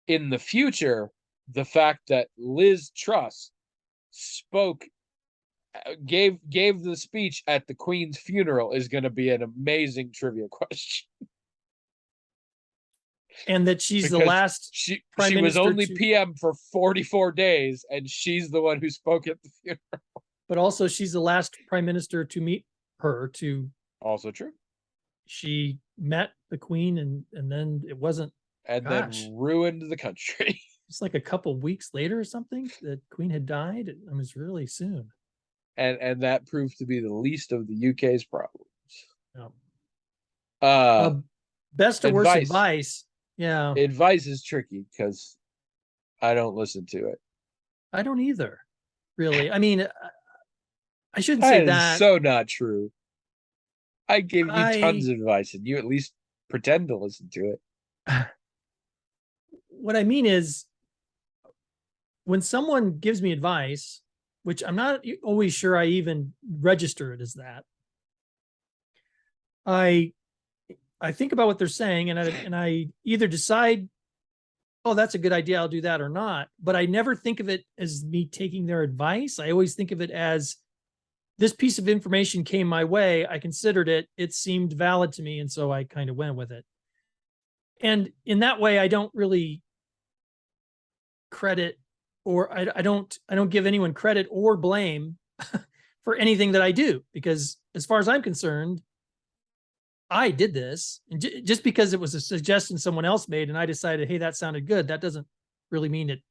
in the future, the fact that Liz Truss spoke, gave the speech at the Queen's funeral is going to be an amazing trivia question. And that she's the Because last prime she was minister only to, PM for 44 days, and she's the one who spoke at the funeral. but also she's the last prime minister to meet her. To Also true. She met the queen, and then it wasn't, And then gosh, ruined the country. it's like a couple weeks later or something. The queen had died. It was really soon. And that proved to be the least of the UK's problems. Yeah. Uh, Uh, best or worst advice. advice? Yeah, Advice is tricky because I don't listen to it. I don't either, really. I mean, I shouldn't say That is that. so not true. I give you tons I of advice and you at least pretend to listen to it. what I mean is when someone gives me advice, which I'm not always sure I even register it as that, I I think about what they're saying and I either decide, oh, that's a good idea, I'll do that or not. But I never think of it as me taking their advice. I always think of it as this piece of information came my way. I considered it. It seemed valid to me. And so I kind of went with it. And in that way, I don't really credit or I don't give anyone credit or blame for anything that I do because as far as I'm concerned, I did this and just because it was a suggestion someone else made and I decided, hey, that sounded good, that doesn't really mean it's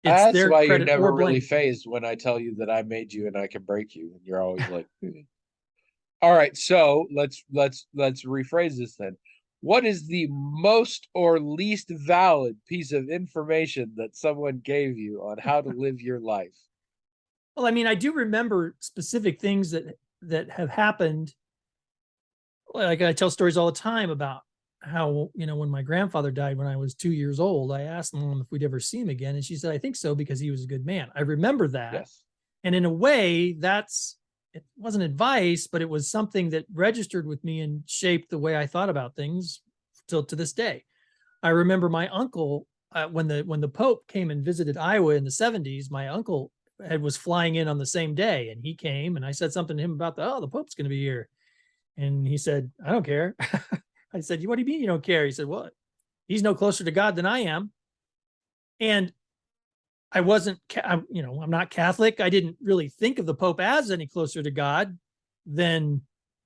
That's their why you're credit or never really blame. phased when I tell you that I made you and I can break you. And you're always like, "Hmm." All right, so let's rephrase this then. What is the most or least valid piece of information that someone gave you on how to live your life? Well, I mean, I do remember specific things that have happened. Like I tell stories all the time about how, when my grandfather died when I was 2 years old, I asked mom if we'd ever see him again. And she said, I think so because he was a good man. I remember that. Yes. And in a way, it wasn't advice, but it was something that registered with me and shaped the way I thought about things till to this day. I remember my uncle when the Pope came and visited Iowa in the 70s. My uncle was flying in on the same day, and he came, and I said something to him about the Pope's going to be here, and he said, "I don't care." I said, "What do you mean you don't care?" He said, "Well, he's no closer to God than I am," and I wasn't, I'm not Catholic. I didn't really think of the Pope as any closer to God than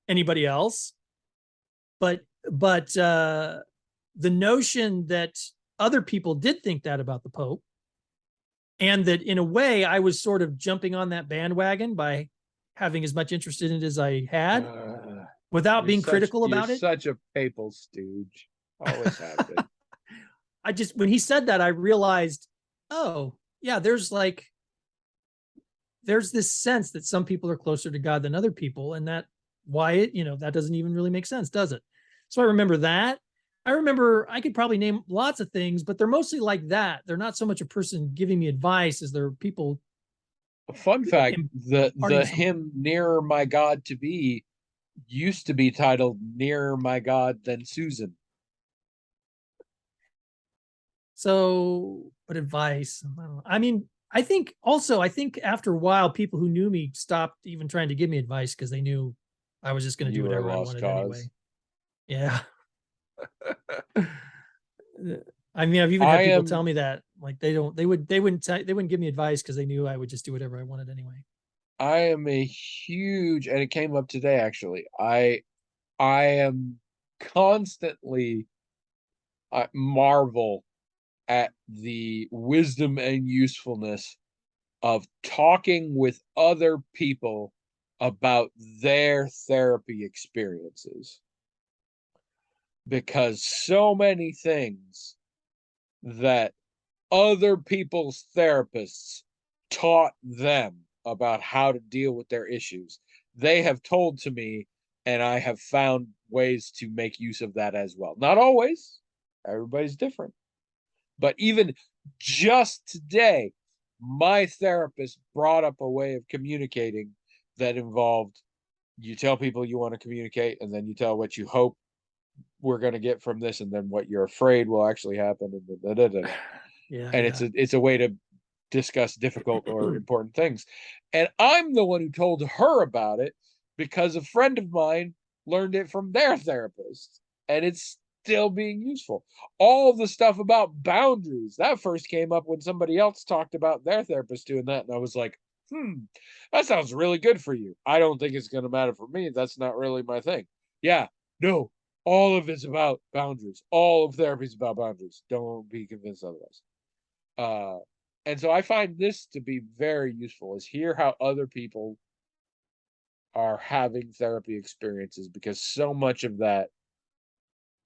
anybody else, but the notion that other people did think that about the Pope, and that in a way I was sort of jumping on that bandwagon by having as much interest in it as I had Uh, without you're being such critical you're about it. such a papal stooge. Always have been. I just, when he said that, I realized, oh, yeah, there's this sense that some people are closer to God than other people, and that doesn't even really make sense, does it? So I remember that. I remember I could probably name lots of things, but they're mostly like that. They're not so much a person giving me advice as they're people Fun fact, the imparting something. hymn Nearer My God to Be used to be titled Nearer My God Than Susan. So, but advice, I don't know. I mean, I think after a while, people who knew me stopped even trying to give me advice because they knew I was just going to do You were a whatever I lost wanted anyway. cause. Yeah. I mean, I've even I had people tell am me that like they wouldn't give me advice because they knew I would just do whatever I wanted anyway. I am a huge, and it came up today actually. I am constantly marvel at the wisdom and usefulness of talking with other people about their therapy experiences because so many things that other people's therapists taught them about how to deal with their issues, they have told to me, and I have found ways to make use of that as well. Not always, everybody's different. But even just today, my therapist brought up a way of communicating that involved you tell people you want to communicate, and then you tell what you hope we're going to get from this, and then what you're afraid will actually happen, and da, da, da, da. Yeah, And yeah. it's a way to discuss difficult or important things. And I'm the one who told her about it because a friend of mine learned it from their therapist, and it's still being useful. All the stuff about boundaries that first came up when somebody else talked about their therapist doing that, and I was like, that sounds really good for you. I don't think it's going to matter for me. That's not really my thing. Yeah, no, all of it's about boundaries. All of therapy is about boundaries. Don't be convinced otherwise. Uh, and so I find this to be very useful is hear how other people are having therapy experiences, because so much of that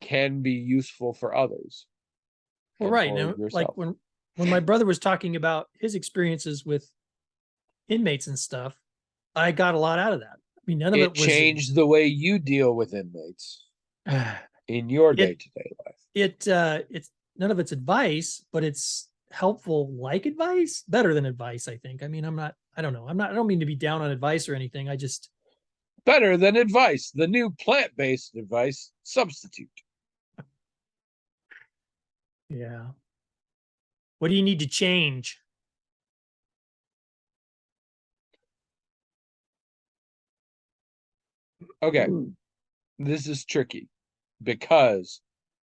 can be useful for others Well, and right for now, like yourself. when my brother was talking about his experiences with inmates and stuff, I got a lot out of that. I mean, none of It it was changed the way you deal with inmates in your it day-to-day life. it's none of it's advice, but it's helpful, like advice, better than advice, I think. I mean, I don't know. I don't mean to be down on advice or anything. I just, Better than advice, the new plant-based advice substitute. yeah. What do you need to change? Okay, this is tricky because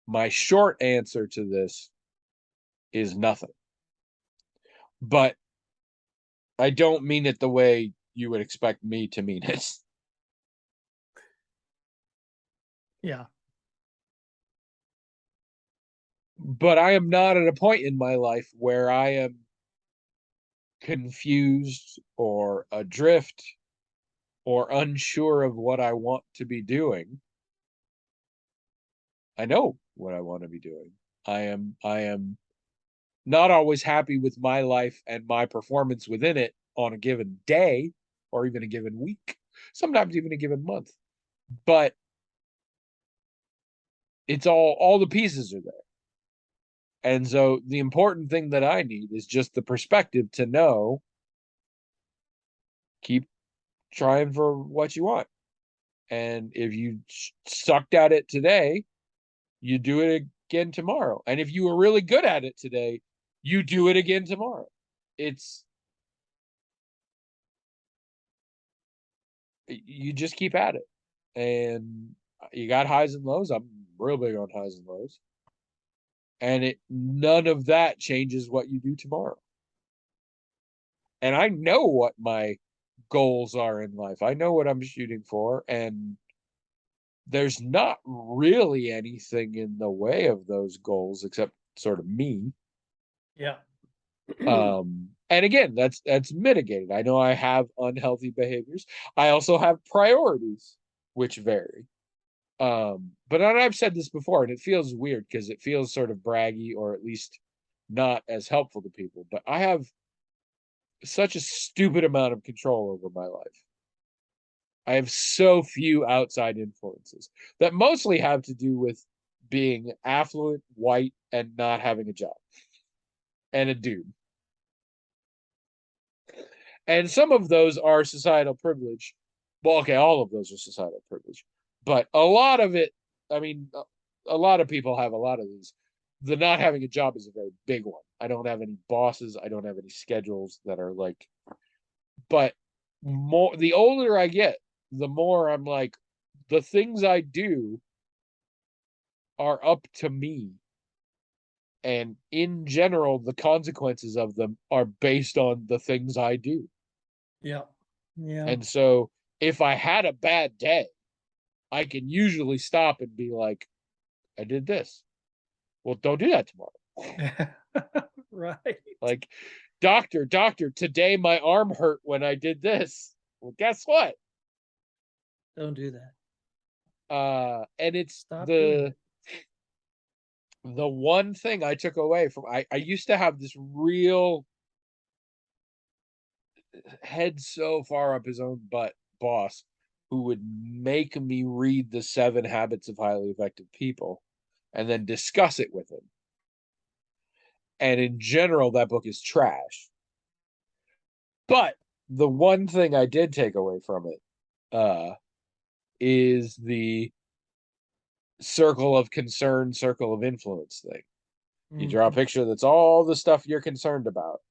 my short answer to this is nothing. But I don't mean it the way you would expect me to mean it. Yeah. But I am not at a point in my life where I am confused or adrift or unsure of what I want to be doing. I know what I want to be doing. I am not always happy with my life and my performance within it on a given day or even a given week, sometimes even a given month. But it's all the pieces are there. And so the important thing that I need is just the perspective to know, keep trying for what you want. And if you sucked at it today, you do it again tomorrow. And if you were really good at it today, you do it again tomorrow. It's you just keep at it. And you got highs and lows. I'm real big on highs and lows. And it none of that changes what you do tomorrow. And I know what my goals are in life. I know what I'm shooting for, and there's not really anything in the way of those goals except sort of me. Yeah. And again, that's mitigated. I know I have unhealthy behaviors. I also have priorities which vary. But I've said this before, and it feels weird because it feels sort of braggy or at least not as helpful to people. But I have such a stupid amount of control over my life. I have so few outside influences that mostly have to do with being affluent, white, and not having a job and a dude. And some of those are societal privilege. Well, okay, all of those are societal privilege, but a lot of it, I mean, a lot of people have a lot of these. The not having a job is a very big one. I don't have any bosses. I don't have any schedules that are like, but more the older I get, the more I'm like, the things I do are up to me. And in general, the consequences of them are based on the things I do. Yeah. Yeah. And so if I had a bad day, I can usually stop and be like, I did this. Well, don't do that tomorrow. Right. Like, doctor, today my arm hurt when I did this. Well, guess what? Don't do that. And it's Stop doing the one thing I took away from I used to have this real head so far up his own butt boss who would make me read the 7 Habits of Highly Effective People and then discuss it with him. And in general, that book is trash. But the one thing I did take away from it is the circle of concern, circle of influence thing. it. You draw a Mhm. picture that's all the stuff you're concerned about.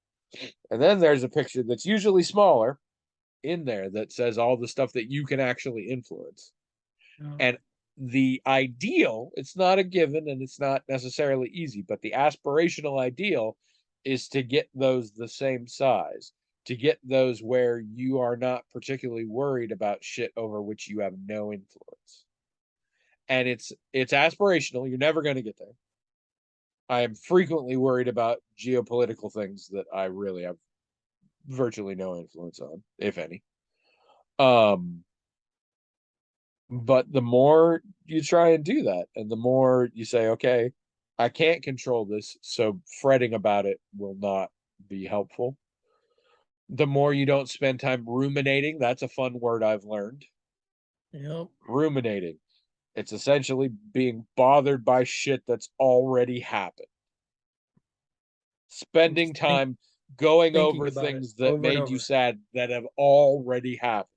And then there's a picture that's usually smaller in there that says all the stuff that you can actually influence. Yeah. And the ideal, it's not a given and it's not necessarily easy, but the aspirational ideal is to get those the same size, to get those where you are not particularly worried about shit over which you have no influence. And it's aspirational. You're never going to get there. I am frequently worried about geopolitical things that I really have virtually no influence on, if any. Um, but the more you try and do that, and the more you say, okay, I can't control this, so fretting about it will not be helpful. The more you don't spend time ruminating, that's a fun word I've learned. Yep. Ruminating. It's essentially being bothered by shit that's already happened. And Spending time going thinking over about it things that over and made you over. sad that have already happened.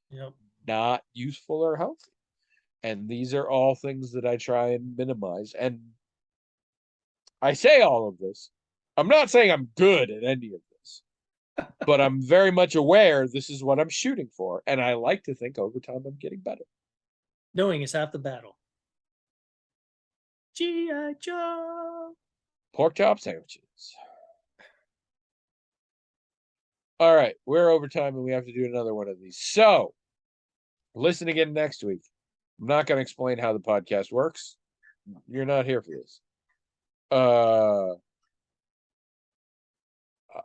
Yep. Not useful or healthy. And these are all things that I try and minimize. And I say all of this. I'm not saying I'm good at any of this, but I'm very much aware this is what I'm shooting for. And I like to think over time I'm getting better. Knowing is half the battle. G.I. Joe. Pork chop sandwiches. All right, we're over time and we have to do another one of these. So listen again next week. I'm not going to explain how the podcast works. You're not here for this.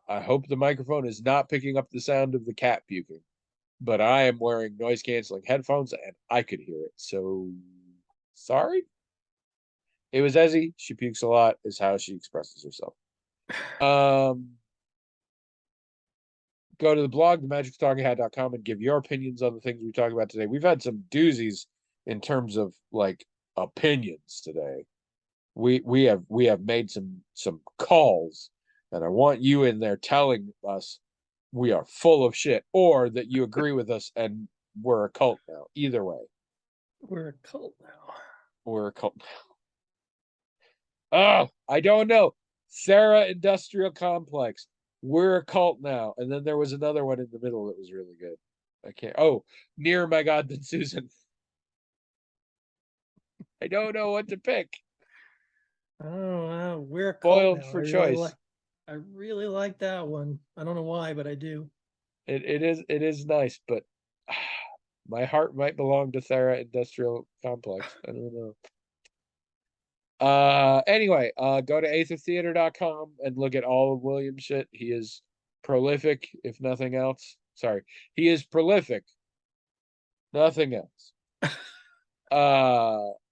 I hope the microphone is not picking up the sound of the cat puking, but I am wearing noise canceling headphones and I could hear it. So sorry. It was Ezzy. She pukes a lot, is how she expresses herself. Um, Go to the blog, themagicstalkinghat.com, and give your opinions on the things we talked about today. We've had some doozies in terms of like opinions today. We have made some calls, and I want you in there telling us we are full of shit, or that you agree with us and we're a cult now. Either way, We're a cult now. we're a cult. Oh, I don't know. Sarah Industrial Complex. We're a cult now. And then there was another one in the middle that was really good. I can't. Oh, Near My God Than Susan. I don't know what to pick. Oh, we're a cult Spoiled now. for choice. I really like that one. I don't know why, but I do. It is nice, but my heart might belong to Sarah Industrial Complex. I don't know. Anyway, go to aethertheater.com and look at all of William's shit. He is prolific, if nothing else. Sorry. He is prolific, nothing else.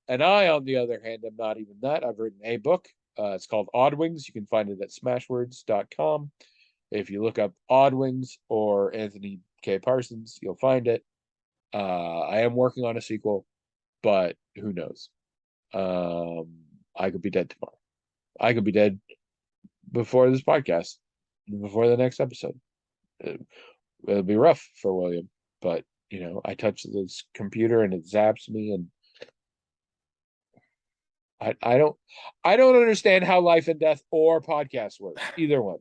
And I, on the other hand, am not even that. I've written a book. It's called Odd Wings. You can find it at smashwords.com. If you look up Odd Wings or Anthony K. Parsons, you'll find it. I am working on a sequel, but who knows? I could be dead tomorrow. I could be dead before this podcast, before the next episode. It'll be rough for William, but I touch this computer and it zaps me, and I don't understand how life and death or podcasts work. Either one.